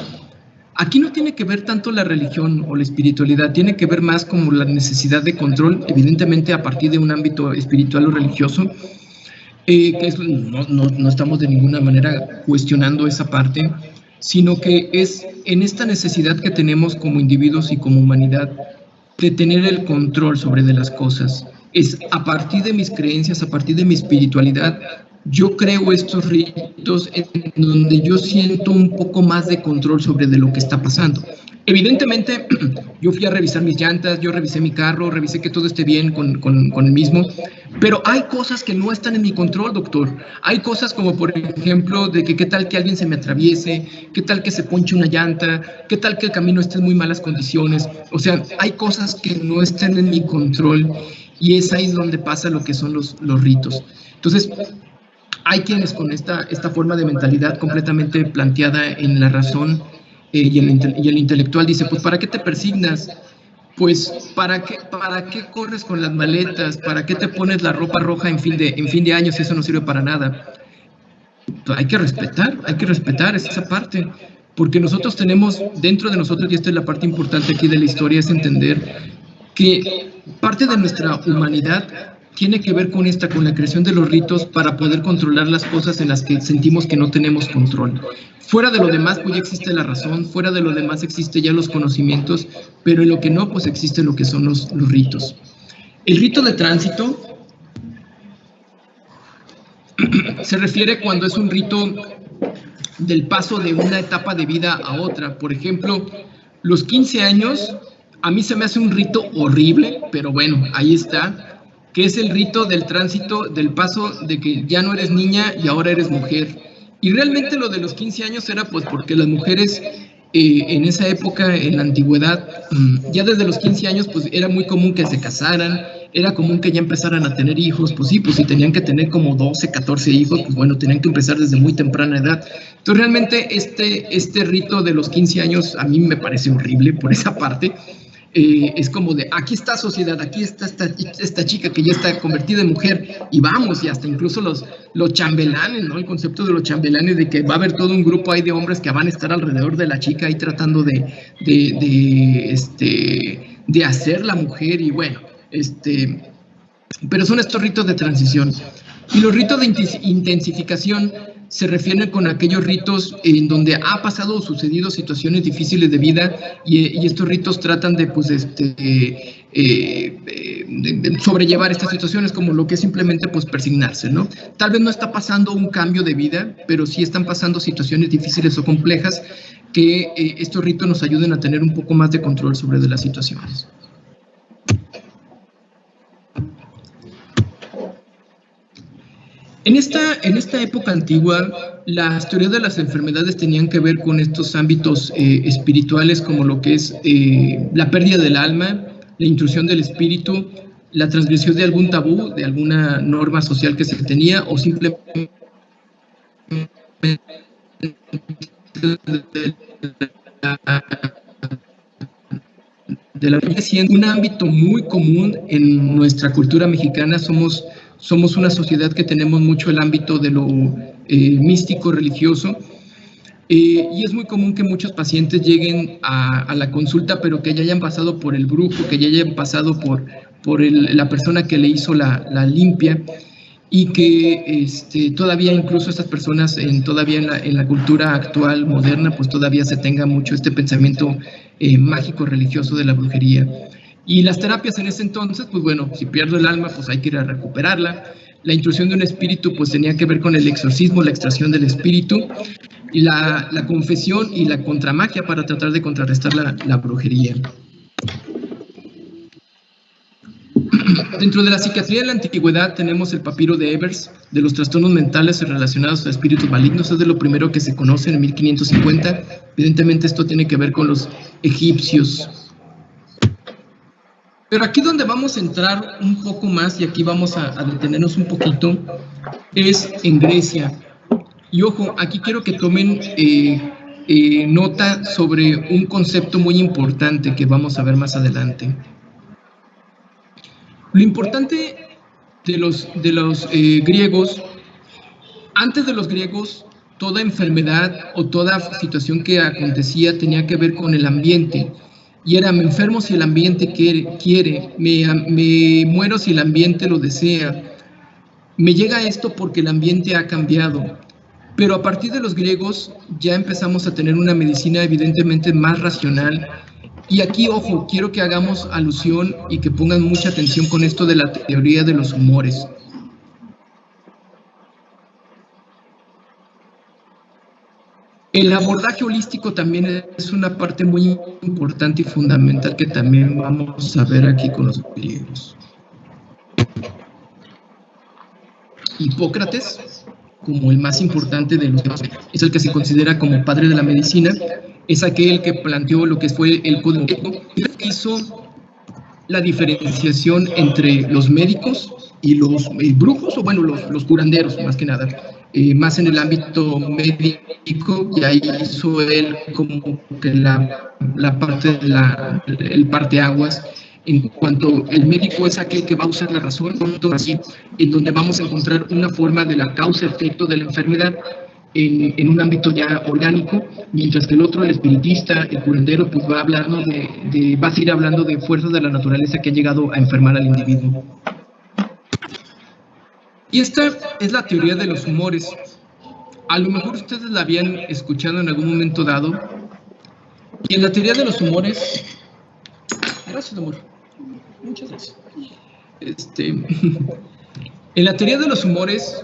Aquí no tiene que ver tanto la religión o la espiritualidad, tiene que ver más como la necesidad de control, evidentemente a partir de un ámbito espiritual o religioso, que no estamos de ninguna manera cuestionando esa parte, sino que es en esta necesidad que tenemos como individuos y como humanidad de tener el control sobre de las cosas. Es a partir de mis creencias, a partir de mi espiritualidad, yo creo estos ritos en donde yo siento un poco más de control sobre de lo que está pasando. Evidentemente, yo fui a revisar mis llantas, yo revisé mi carro, revisé que todo esté bien con el mismo, pero hay cosas que no están en mi control, doctor. Hay cosas como, por ejemplo, de que qué tal que alguien se me atraviese, qué tal que se ponche una llanta, qué tal que el camino esté en muy malas condiciones. O sea, hay cosas que no están en mi control y es ahí donde pasa lo que son los ritos. Entonces, hay quienes con esta forma de mentalidad completamente planteada en la razón y el intelectual dice, pues ¿para qué te persignas? Pues ¿para qué corres con las maletas? ¿Para qué te pones la ropa roja en fin de año si eso no sirve para nada? Pues hay que respetar esa parte, porque nosotros tenemos dentro de nosotros, y esta es la parte importante aquí de la historia, es entender que parte de nuestra humanidad tiene que ver con la creación de los ritos para poder controlar las cosas en las que sentimos que no tenemos control. Fuera de lo demás, pues ya existe la razón, fuera de lo demás existe ya los conocimientos, pero en lo que no, pues existe lo que son los ritos. El rito de tránsito se refiere cuando es un rito del paso de una etapa de vida a otra. Por ejemplo, los 15 años, a mí se me hace un rito horrible, pero bueno, ahí está, que es el rito del tránsito, del paso de que ya no eres niña y ahora eres mujer. Y realmente lo de los 15 años era pues porque las mujeres en esa época, en la antigüedad, ya desde los 15 años pues era muy común que se casaran, era común que ya empezaran a tener hijos, pues sí, pues si tenían que tener como 12, 14 hijos, pues bueno, tenían que empezar desde muy temprana edad. Entonces realmente este rito de los 15 años a mí me parece horrible por esa parte. es como de, aquí está sociedad, aquí está esta chica que ya está convertida en mujer, y vamos, y hasta incluso los chambelanes, ¿no? El concepto de los chambelanes, de que va a haber todo un grupo ahí de hombres que van a estar alrededor de la chica ahí tratando de hacer la mujer, y bueno, pero son estos ritos de transición. Y los ritos de intensificación se refieren con aquellos ritos en donde ha pasado o sucedido situaciones difíciles de vida, y estos ritos tratan de, pues, de sobrellevar estas situaciones, como lo que es simplemente, pues, persignarse, ¿no? Tal vez no está pasando un cambio de vida, pero sí están pasando situaciones difíciles o complejas que estos ritos nos ayuden a tener un poco más de control sobre de las situaciones. En esta época antigua, las teorías de las enfermedades tenían que ver con estos ámbitos espirituales, como lo que es la pérdida del alma, la intrusión del espíritu, la transgresión de algún tabú, de alguna norma social que se tenía, o simplemente de la siendo un ámbito muy común en nuestra cultura mexicana. Somos una sociedad que tenemos mucho el ámbito de lo místico, religioso, y es muy común que muchos pacientes lleguen a la consulta, pero que ya hayan pasado por el brujo, que ya hayan pasado por la persona que le hizo la limpia, y que todavía incluso estas personas, todavía en la cultura actual, moderna, pues todavía se tenga mucho este pensamiento mágico, religioso de la brujería. Y las terapias en ese entonces, pues bueno, si pierdo el alma, pues hay que ir a recuperarla. La intrusión de un espíritu, pues tenía que ver con el exorcismo, la extracción del espíritu, y la confesión y la contramagia para tratar de contrarrestar la brujería. Dentro de la psiquiatría de la antigüedad tenemos el papiro de Ebers, de los trastornos mentales relacionados a espíritus malignos. Es de lo primero que se conoce en 1550. Evidentemente esto tiene que ver con los egipcios. Pero aquí donde vamos a entrar un poco más, y aquí vamos a detenernos un poquito, es en Grecia. Y ojo, aquí quiero que tomen nota sobre un concepto muy importante que vamos a ver más adelante. Lo importante de los griegos, antes de los griegos, toda enfermedad o toda situación que acontecía tenía que ver con el ambiente. Y era, me enfermo si el ambiente quiere, me muero si el ambiente lo desea. Me llega esto porque el ambiente ha cambiado. Pero a partir de los griegos ya empezamos a tener una medicina evidentemente más racional. Y aquí, ojo, quiero que hagamos alusión y que pongan mucha atención con esto de la teoría de los humores. El abordaje holístico también es una parte muy importante y fundamental que también vamos a ver aquí con los griegos. Hipócrates, como el más importante de los, es el que se considera como padre de la medicina, es aquel que planteó lo que fue el código ético, y hizo la diferenciación entre los médicos y los brujos, o bueno, los curanderos, más que nada. Más en el ámbito médico, y ahí hizo él como que la parte de el parteaguas, en cuanto el médico es aquel que va a usar la razón, así, en donde vamos a encontrar una forma de la causa-efecto de la enfermedad en un ámbito ya orgánico, mientras que el otro, el espiritista, el curandero, pues va a hablarnos va a seguir hablando de fuerzas de la naturaleza que han llegado a enfermar al individuo. Y esta es la teoría de los humores. A lo mejor ustedes la habían escuchado en algún momento dado. Y en la teoría de los humores... Gracias, amor. Muchas gracias. En la teoría de los humores,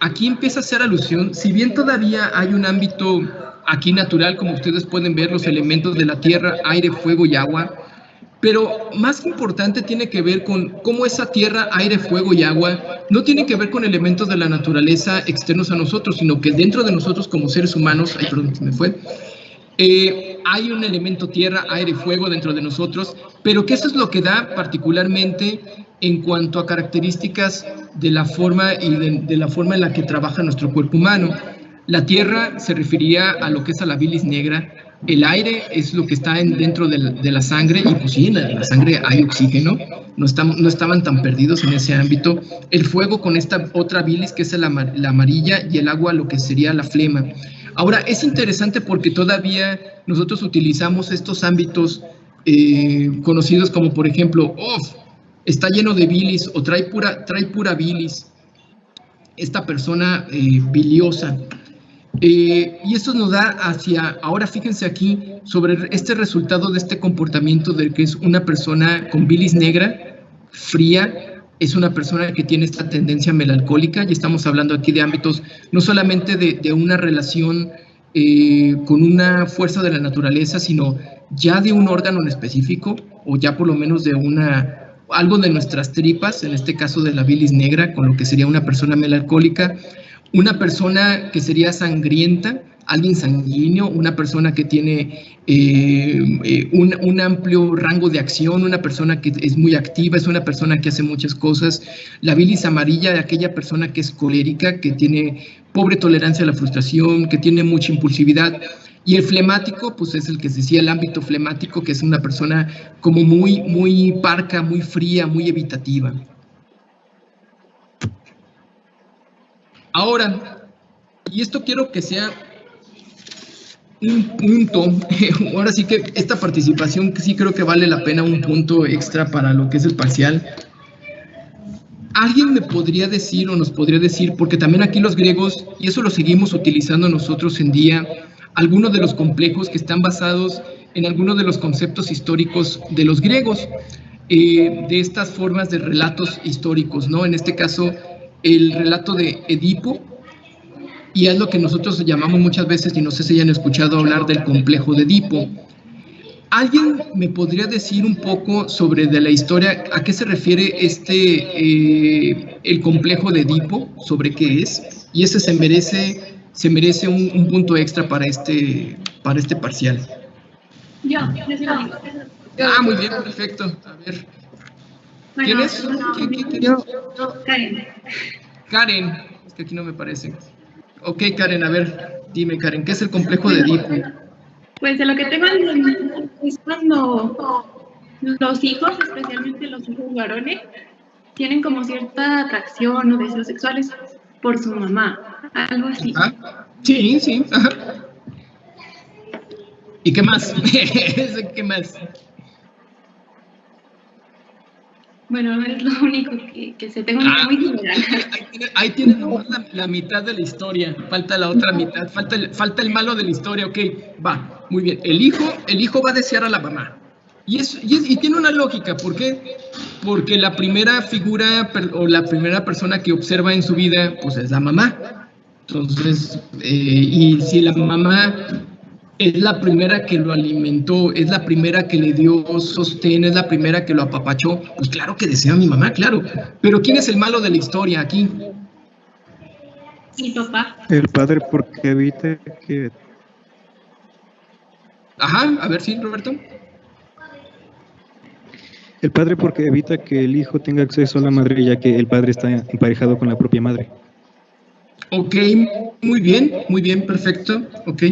aquí empieza a hacer alusión, si bien todavía hay un ámbito aquí natural, como ustedes pueden ver, los elementos de la tierra, aire, fuego y agua, pero más importante tiene que ver con cómo esa tierra, aire, fuego y agua no tienen que ver con elementos de la naturaleza externos a nosotros, sino que dentro de nosotros como seres humanos, ay, perdón, se me fue, hay un elemento tierra, aire, fuego dentro de nosotros, pero que eso es lo que da particularmente en cuanto a características de la forma y de la forma en la que trabaja nuestro cuerpo humano. La tierra se refería a lo que es a la bilis negra, El aire es lo que está dentro de la sangre, y pues sí, en la sangre hay oxígeno, no estaban tan perdidos en ese ámbito. El fuego con esta otra bilis, que es la amarilla, y el agua, lo que sería la flema. Ahora, es interesante porque todavía nosotros utilizamos estos ámbitos conocidos como, por ejemplo, está lleno de bilis, o trae pura bilis, esta persona biliosa. Y esto nos da ahora fíjense aquí, sobre este resultado de este comportamiento de que es una persona con bilis negra, fría, es una persona que tiene esta tendencia melancólica, y estamos hablando aquí de ámbitos, no solamente de una relación con una fuerza de la naturaleza, sino ya de un órgano en específico, o ya por lo menos de algo de nuestras tripas, en este caso de la bilis negra, con lo que sería una persona melancólica. Una persona que sería sangrienta, alguien sanguíneo, una persona que tiene un amplio rango de acción, una persona que es muy activa, es una persona que hace muchas cosas. La bilis amarilla, aquella persona que es colérica, que tiene pobre tolerancia a la frustración, que tiene mucha impulsividad. Y el flemático, pues es el que se decía, el ámbito flemático, que es una persona como muy parca, muy fría, muy evitativa. Ahora, y esto quiero que sea un punto, ahora sí que esta participación sí creo que vale la pena un punto extra para lo que es el parcial. ¿Alguien me podría decir o nos podría decir, porque también aquí los griegos, y eso lo seguimos utilizando nosotros en día, algunos de los complejos que están basados en algunos de los conceptos históricos de los griegos, de estas formas de relatos históricos, ¿no? En este caso, el relato de Edipo, y es lo que nosotros llamamos muchas veces, y no sé si hayan escuchado hablar del complejo de Edipo. ¿Alguien me podría decir un poco sobre de la historia, a qué se refiere el complejo de Edipo, sobre qué es? Y ese se merece un punto extra para este parcial. Yo sí lo digo. Muy bien, perfecto. A ver. Bueno, ¿Quién es? ¿Quién? Yo, Karen. Karen, es que aquí no me parece. Ok, Karen, a ver, dime, Karen, ¿qué es el complejo de Edipo? Pues de lo que tengo entendido es cuando los hijos, especialmente los hijos varones, tienen como cierta atracción o deseos sexuales por su mamá, algo así. Sí, ajá. ¿Y qué más? ¿Qué más? Bueno, es lo único que se tengo muy general. Ahí tiene la mitad de la historia, falta la otra mitad, falta el malo de la historia, ok, va, muy bien. El hijo va a desear a la mamá, y tiene una lógica. ¿Por qué? Porque la primera figura o la primera persona que observa en su vida, pues es la mamá. Entonces, y si la mamá es la primera que lo alimentó, es la primera que le dio sostén, es la primera que lo apapachó, pues claro que desea a mi mamá, claro. Pero ¿quién es el malo de la historia aquí? Mi papá. El padre, porque evita que... Ajá, a ver, sí, Roberto. El padre, porque evita que el hijo tenga acceso a la madre, ya que el padre está emparejado con la propia madre. Ok, muy bien, perfecto, ok.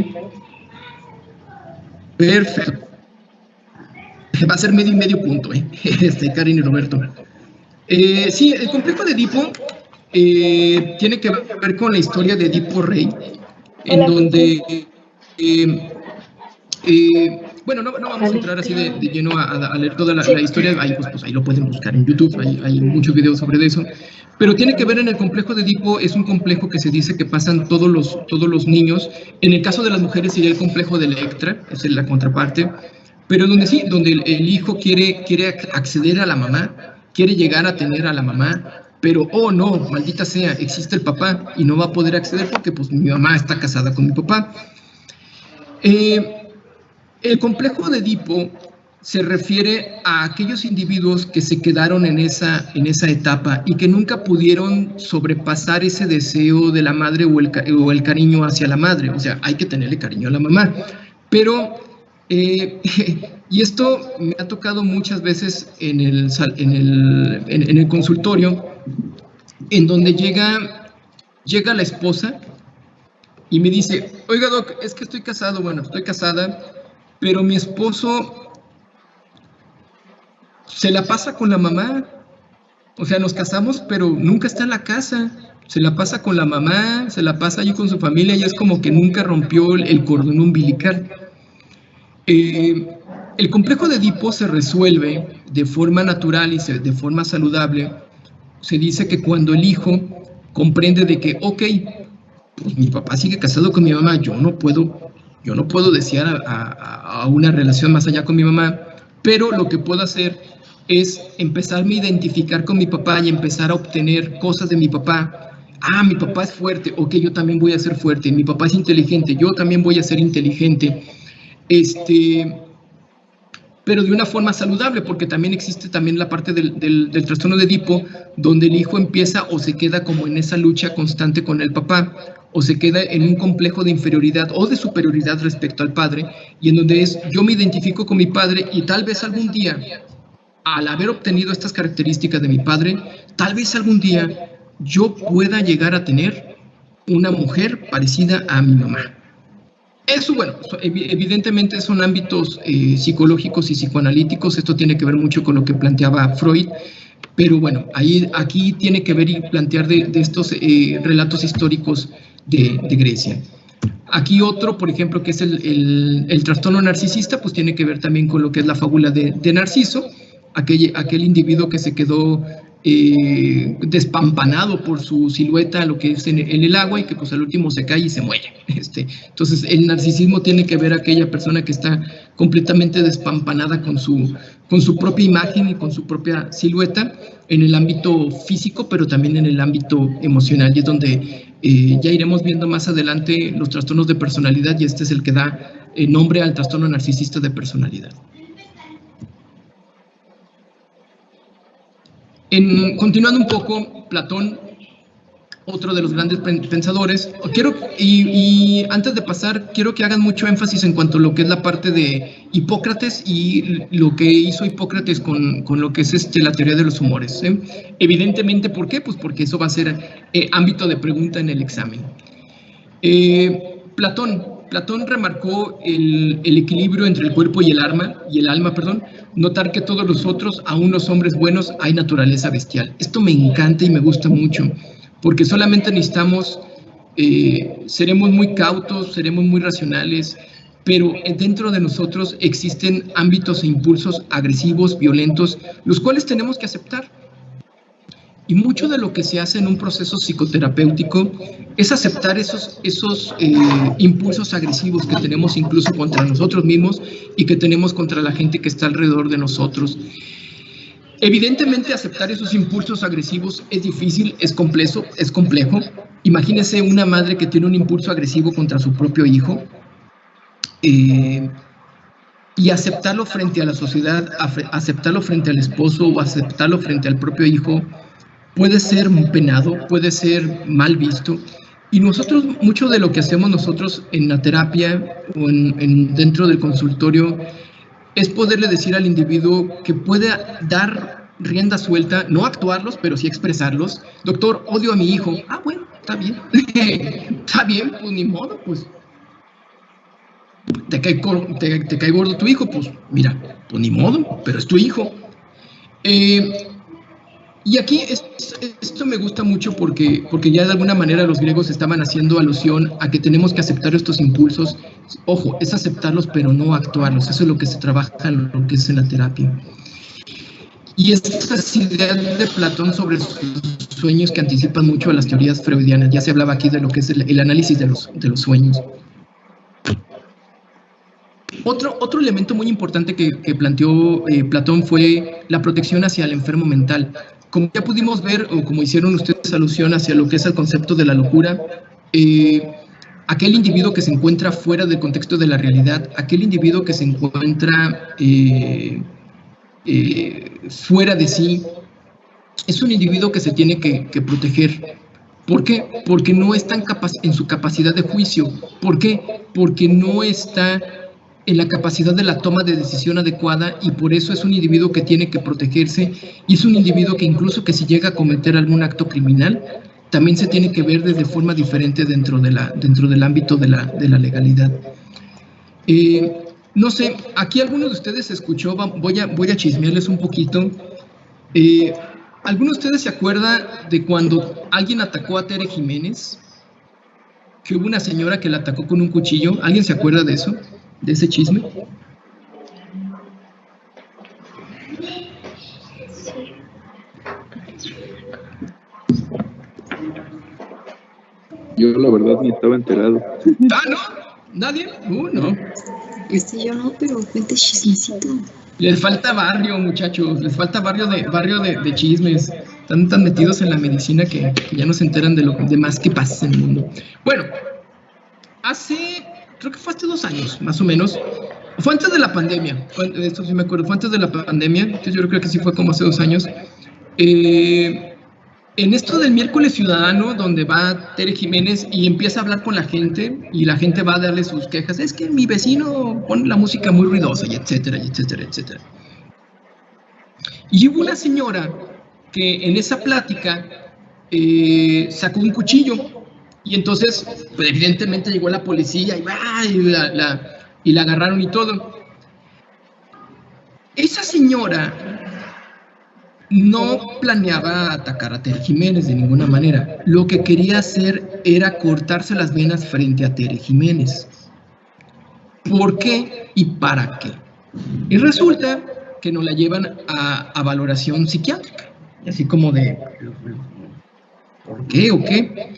Perfecto. Va a ser medio y medio punto, Karen y Roberto. Sí, el complejo de Edipo tiene que ver con la historia de Edipo Rey, en donde, bueno, no vamos a entrar así de lleno a leer toda la historia, ahí, pues ahí lo pueden buscar en YouTube, hay muchos videos sobre eso, pero tiene que ver en el complejo de Edipo. Es un complejo que se dice que pasan todos los niños. En el caso de las mujeres sería el complejo de Electra, esa es la contraparte, pero donde el hijo quiere acceder a la mamá, quiere llegar a tener a la mamá, pero oh no, maldita sea, existe el papá y no va a poder acceder porque pues mi mamá está casada con mi papá. El complejo de Edipo se refiere a aquellos individuos que se quedaron en esa etapa y que nunca pudieron sobrepasar ese deseo de la madre o el cariño hacia la madre. O sea, hay que tenerle cariño a la mamá. Pero, y esto me ha tocado muchas veces en el consultorio, en donde llega la esposa y me dice, oiga, doc, es que estoy casado, bueno, estoy casada, pero mi esposo se la pasa con la mamá. O sea, nos casamos, pero nunca está en la casa. Se la pasa con la mamá, se la pasa allí con su familia y es como que nunca rompió el cordón umbilical. El complejo de Edipo se resuelve de forma natural y de forma saludable. Se dice que cuando el hijo comprende de que, ok, pues mi papá sigue casado con mi mamá, yo no puedo desear a una relación más allá con mi mamá, pero lo que puedo hacer es empezarme a identificar con mi papá y empezar a obtener cosas de mi papá. Ah, mi papá es fuerte, ok, yo también voy a ser fuerte. Mi papá es inteligente, yo también voy a ser inteligente. Pero de una forma saludable, porque también existe también la parte del trastorno de Edipo, donde el hijo empieza o se queda como en esa lucha constante con el papá, o se queda en un complejo de inferioridad o de superioridad respecto al padre, y en donde yo me identifico con mi padre y tal vez algún día, al haber obtenido estas características de mi padre, tal vez algún día yo pueda llegar a tener una mujer parecida a mi mamá. Eso, bueno, evidentemente son ámbitos psicológicos y psicoanalíticos. Esto tiene que ver mucho con lo que planteaba Freud, pero bueno, aquí tiene que ver y plantear de estos relatos históricos de Grecia. Aquí otro, por ejemplo, que es el trastorno narcisista, pues tiene que ver también con lo que es la fábula de Narciso, aquel individuo que se quedó despampanado por su silueta, lo que es en el agua, y que pues al último se cae y se muere. Entonces el narcisismo tiene que ver a aquella persona que está completamente despampanada con su propia imagen y con su propia silueta en el ámbito físico, pero también en el ámbito emocional, y es donde ya iremos viendo más adelante los trastornos de personalidad, y este es el que da nombre al trastorno narcisista de personalidad. Continuando un poco, Platón, otro de los grandes pensadores, y antes de pasar, quiero que hagan mucho énfasis en cuanto a lo que es la parte de Hipócrates y lo que hizo Hipócrates con lo que es la teoría de los humores. Evidentemente, ¿por qué? Pues porque eso va a ser ámbito de pregunta en el examen. Platón remarcó el equilibrio entre el cuerpo y el alma, notar que todos los otros, aún los hombres buenos, hay naturaleza bestial. Esto me encanta y me gusta mucho, porque solamente necesitamos, seremos muy cautos, seremos muy racionales, pero dentro de nosotros existen ámbitos e impulsos agresivos, violentos, los cuales tenemos que aceptar. Y mucho de lo que se hace en un proceso psicoterapéutico es aceptar esos impulsos agresivos que tenemos incluso contra nosotros mismos y que tenemos contra la gente que está alrededor de nosotros. Evidentemente, aceptar esos impulsos agresivos es difícil, es complejo. Imagínese una madre que tiene un impulso agresivo contra su propio hijo y aceptarlo frente a la sociedad, aceptarlo frente al esposo o aceptarlo frente al propio hijo. Puede ser penado, puede ser mal visto, y nosotros, mucho de lo que hacemos nosotros en la terapia o dentro del consultorio es poderle decir al individuo que puede dar rienda suelta, no actuarlos, pero sí expresarlos. Doctor, odio a mi hijo. Ah, bueno, está bien. Está bien, pues ni modo, pues. Te cae gordo tu hijo, pues mira, pues ni modo, pero es tu hijo. Y aquí esto me gusta mucho porque ya de alguna manera los griegos estaban haciendo alusión a que tenemos que aceptar estos impulsos. Ojo, es aceptarlos pero no actuarlos. Eso es lo que se trabaja en lo que es en la terapia. Y estas ideas de Platón sobre sus sueños que anticipan mucho a las teorías freudianas. Ya se hablaba aquí de lo que es el análisis de los sueños. Otro elemento muy importante que planteó Platón fue la protección hacia el enfermo mental. Como ya pudimos ver, o como hicieron ustedes alusión hacia lo que es el concepto de la locura, aquel individuo que se encuentra fuera del contexto de la realidad, aquel individuo que se encuentra fuera de sí, es un individuo que se tiene que proteger. ¿Por qué? Porque no está en su capacidad de juicio. ¿Por qué? Porque no está en la capacidad de la toma de decisión adecuada, y por eso es un individuo que tiene que protegerse, y es un individuo que incluso que si llega a cometer algún acto criminal, también se tiene que ver desde forma diferente dentro del ámbito de la legalidad. No sé, aquí alguno de ustedes escuchó, voy a chismearles un poquito. ¿Alguno de ustedes se acuerda de cuando alguien atacó a Tere Jiménez? Que hubo una señora que la atacó con un cuchillo. ¿Alguien se acuerda de eso? ¿De ese chisme? Yo la verdad ni estaba enterado. Ah, ¿no? ¿Nadie? No. Yo no, pero cuente chismecito. Les falta barrio, muchachos. Les falta barrio de chismes. Están tan metidos en la medicina que ya no se enteran de lo demás que pasa en el mundo. Bueno, creo que fue hace 2 años, más o menos. Fue antes de la pandemia. Esto sí me acuerdo. Fue antes de la pandemia. Entonces yo creo que sí fue como hace 2 años. En esto del miércoles ciudadano, donde va Tere Jiménez y empieza a hablar con la gente, y la gente va a darle sus quejas, es que mi vecino pone la música muy ruidosa, y etcétera, y etcétera, etcétera. Y hubo una señora que en esa plática sacó un cuchillo, y entonces, pues evidentemente llegó la policía y la agarraron y todo. Esa señora no planeaba atacar a Tere Jiménez de ninguna manera. Lo que quería hacer era cortarse las venas frente a Tere Jiménez. ¿Por qué y para qué? Y resulta que nos la llevan a valoración psiquiátrica. Así como de, ¿por qué o qué?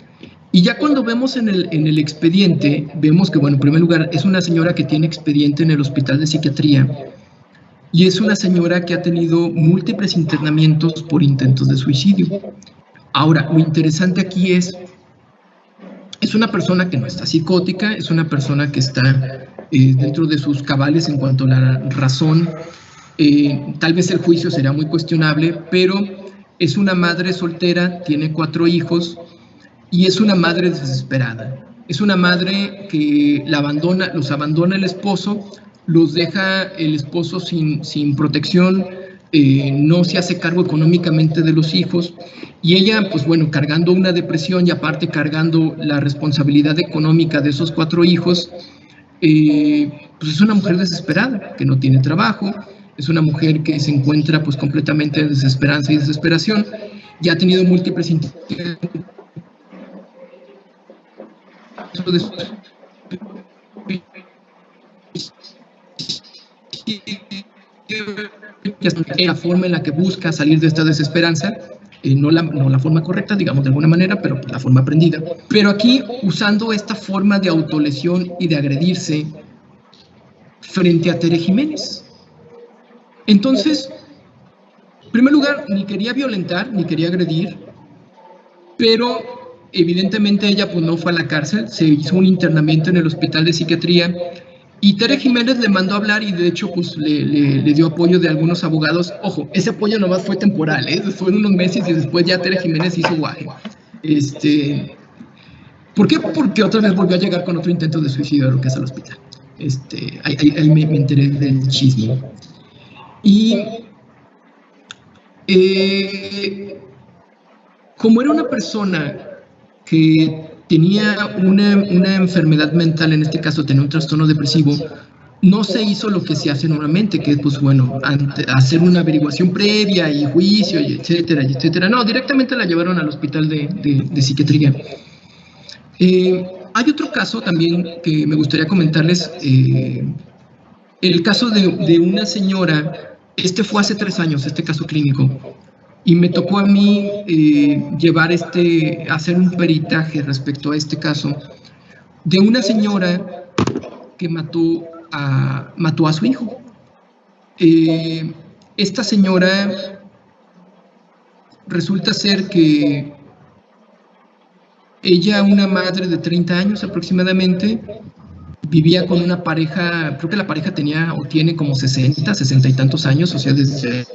Y ya cuando vemos en el expediente, vemos que, bueno, en primer lugar, es una señora que tiene expediente en el hospital de psiquiatría. Y es una señora que ha tenido múltiples internamientos por intentos de suicidio. Ahora, lo interesante aquí es una persona que no está psicótica, es una persona que está dentro de sus cabales en cuanto a la razón. Tal vez el juicio será muy cuestionable, pero es una madre soltera, tiene 4 hijos y es una madre desesperada. Es una madre que los abandona el esposo, los deja el esposo sin protección, no se hace cargo económicamente de los hijos, y ella, pues bueno, cargando una depresión y aparte cargando la responsabilidad económica de esos 4 hijos, pues es una mujer desesperada, que no tiene trabajo, es una mujer que se encuentra pues completamente en desesperanza y desesperación, y ha tenido múltiples intentos la forma en la que busca salir de esta desesperanza, no la forma correcta, digamos de alguna manera, pero la forma aprendida. Pero aquí usando esta forma de autolesión y de agredirse frente a Tere Jiménez. Entonces, en primer lugar, ni quería violentar, ni quería agredir, pero evidentemente ella pues no fue a la cárcel, se hizo un internamiento en el hospital de psiquiatría. Y Tere Jiménez le mandó a hablar y de hecho pues le dio apoyo de algunos abogados. Ojo, ese apoyo nomás fue temporal, fue unos meses y después ya Tere Jiménez hizo guaje. ¿Por qué? Porque otra vez volvió a llegar con otro intento de suicidio a lo que es al hospital. Ahí me enteré del chisme. Y como era una persona que tenía una enfermedad mental, en este caso tenía un trastorno depresivo, no se hizo lo que se hace normalmente, que es, pues bueno, hacer una averiguación previa y juicio, y etcétera, y etcétera. No, directamente la llevaron al hospital de psiquiatría. Hay otro caso también que me gustaría comentarles, el caso de una señora, fue hace 3 años, este caso clínico, y me tocó a mí hacer un peritaje respecto a este caso de una señora que mató a su hijo. Esta señora resulta ser que ella, una madre de 30 años aproximadamente, vivía con una pareja, creo que la pareja tenía o tiene como 60 y tantos años, o sea, desde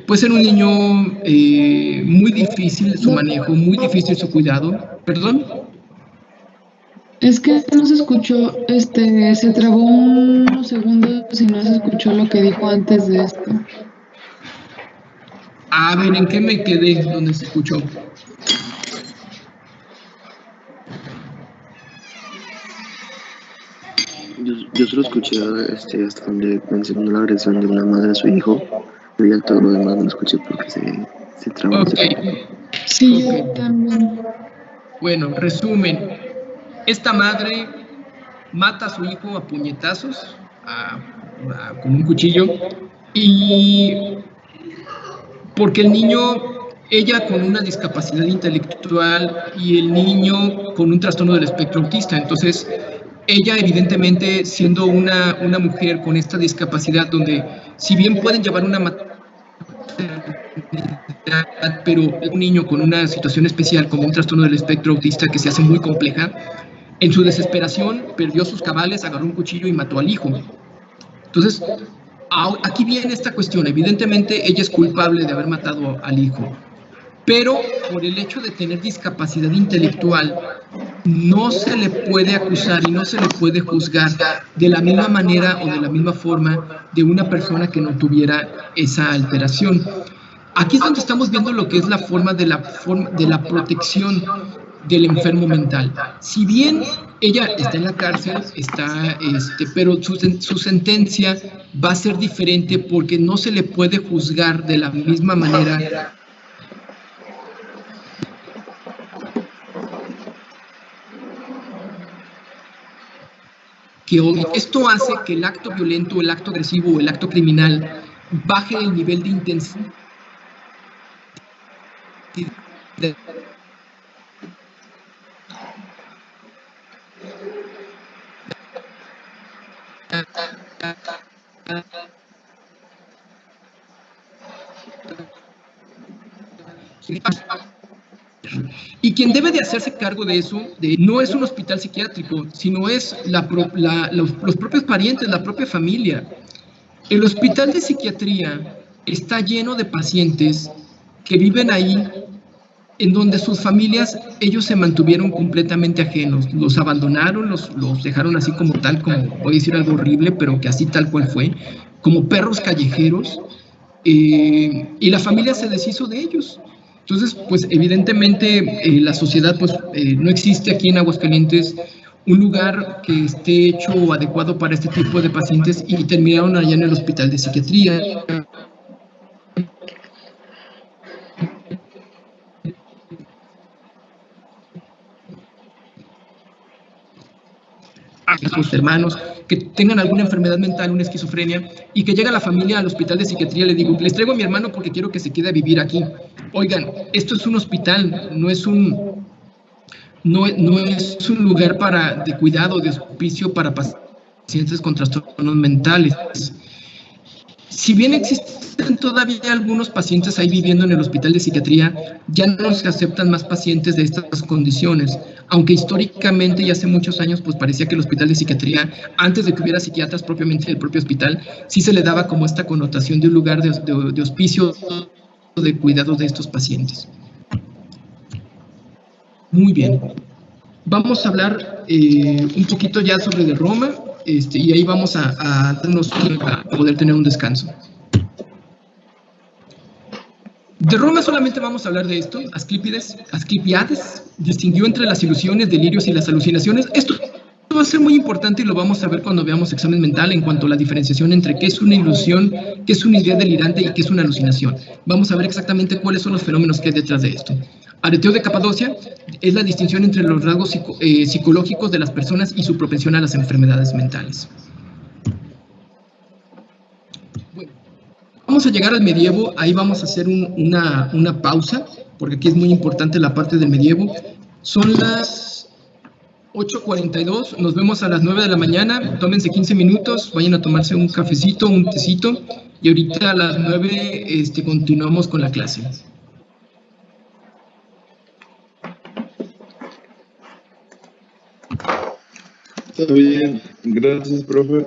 puede ser un niño muy difícil su manejo, muy difícil su cuidado. ¿Perdón? Es que no se escuchó, se trabó unos segundos y no se escuchó lo que dijo antes de esto. A ver, ¿en qué me quedé? ¿Dónde se escuchó? Yo solo escuché hasta donde mencionó la agresión de una madre a su hijo, pero ya todo lo demás no lo escuché porque se trabó. Ok. Sí, Ok. yo también. Bueno, resumen. Esta madre mata a su hijo a puñetazos con un cuchillo y porque el niño, ella con una discapacidad intelectual y el niño con un trastorno del espectro autista. Entonces, ella evidentemente siendo una mujer con esta discapacidad donde si bien pueden llevar una maternidad, pero un niño con una situación especial como un trastorno del espectro autista que se hace muy compleja, en su desesperación perdió sus cabales, agarró un cuchillo y mató al hijo. Entonces, aquí viene esta cuestión. Evidentemente, ella es culpable de haber matado al hijo, pero por el hecho de tener discapacidad intelectual, no se le puede acusar y no se le puede juzgar de la misma manera o de la misma forma de una persona que no tuviera esa alteración. Aquí es donde estamos viendo lo que es la forma de la protección del enfermo mental. Si bien ella está en la cárcel, pero su sentencia va a ser diferente porque no se le puede juzgar de la misma manera que hoy. Esto hace que el acto violento, el acto agresivo o el acto criminal baje el nivel de intensidad y quien debe de hacerse cargo de eso no es un hospital psiquiátrico, sino es los propios parientes, la propia familia. El hospital de psiquiatría está lleno de pacientes que viven ahí en donde sus familias, ellos se mantuvieron completamente ajenos, los abandonaron, los dejaron así como tal, como voy a decir algo horrible, pero que así tal cual fue, como perros callejeros, y la familia se deshizo de ellos. Entonces, pues evidentemente la sociedad, pues no existe aquí en Aguascalientes un lugar que esté hecho o adecuado para este tipo de pacientes y terminaron allá en el hospital de psiquiatría. A sus hermanos que tengan alguna enfermedad mental, una esquizofrenia, y que llega la familia al hospital de psiquiatría, le digo, les traigo a mi hermano porque quiero que se quede a vivir aquí. Oigan, esto es un hospital, no es un lugar de cuidado, de hospicio para pacientes con trastornos mentales. Si bien existen todavía algunos pacientes ahí viviendo en el hospital de psiquiatría, ya no se aceptan más pacientes de estas condiciones, aunque históricamente y hace muchos años pues parecía que el hospital de psiquiatría, antes de que hubiera psiquiatras propiamente en el propio hospital, sí se le daba como esta connotación de un lugar de hospicio, de cuidado de estos pacientes. Muy bien. Vamos a hablar un poquito ya sobre de Roma, y ahí vamos a darnos a poder tener un descanso. De Roma solamente vamos a hablar de esto. Asclepiades distinguió entre las ilusiones, delirios y las alucinaciones. Esto va a ser muy importante y lo vamos a ver cuando veamos examen mental en cuanto a la diferenciación entre qué es una ilusión, qué es una idea delirante y qué es una alucinación. Vamos a ver exactamente cuáles son los fenómenos que hay detrás de esto. Areteo de Capadocia es la distinción entre los rasgos psicológicos de las personas y su propensión a las enfermedades mentales. Bueno, vamos a llegar al medievo, ahí vamos a hacer una pausa, porque aquí es muy importante la parte del medievo. Son las 8:42, nos vemos a las 9 de la mañana, tómense 15 minutos, vayan a tomarse un cafecito, un tecito, y ahorita a las 9 continuamos con la clase. Está bien, gracias, profe.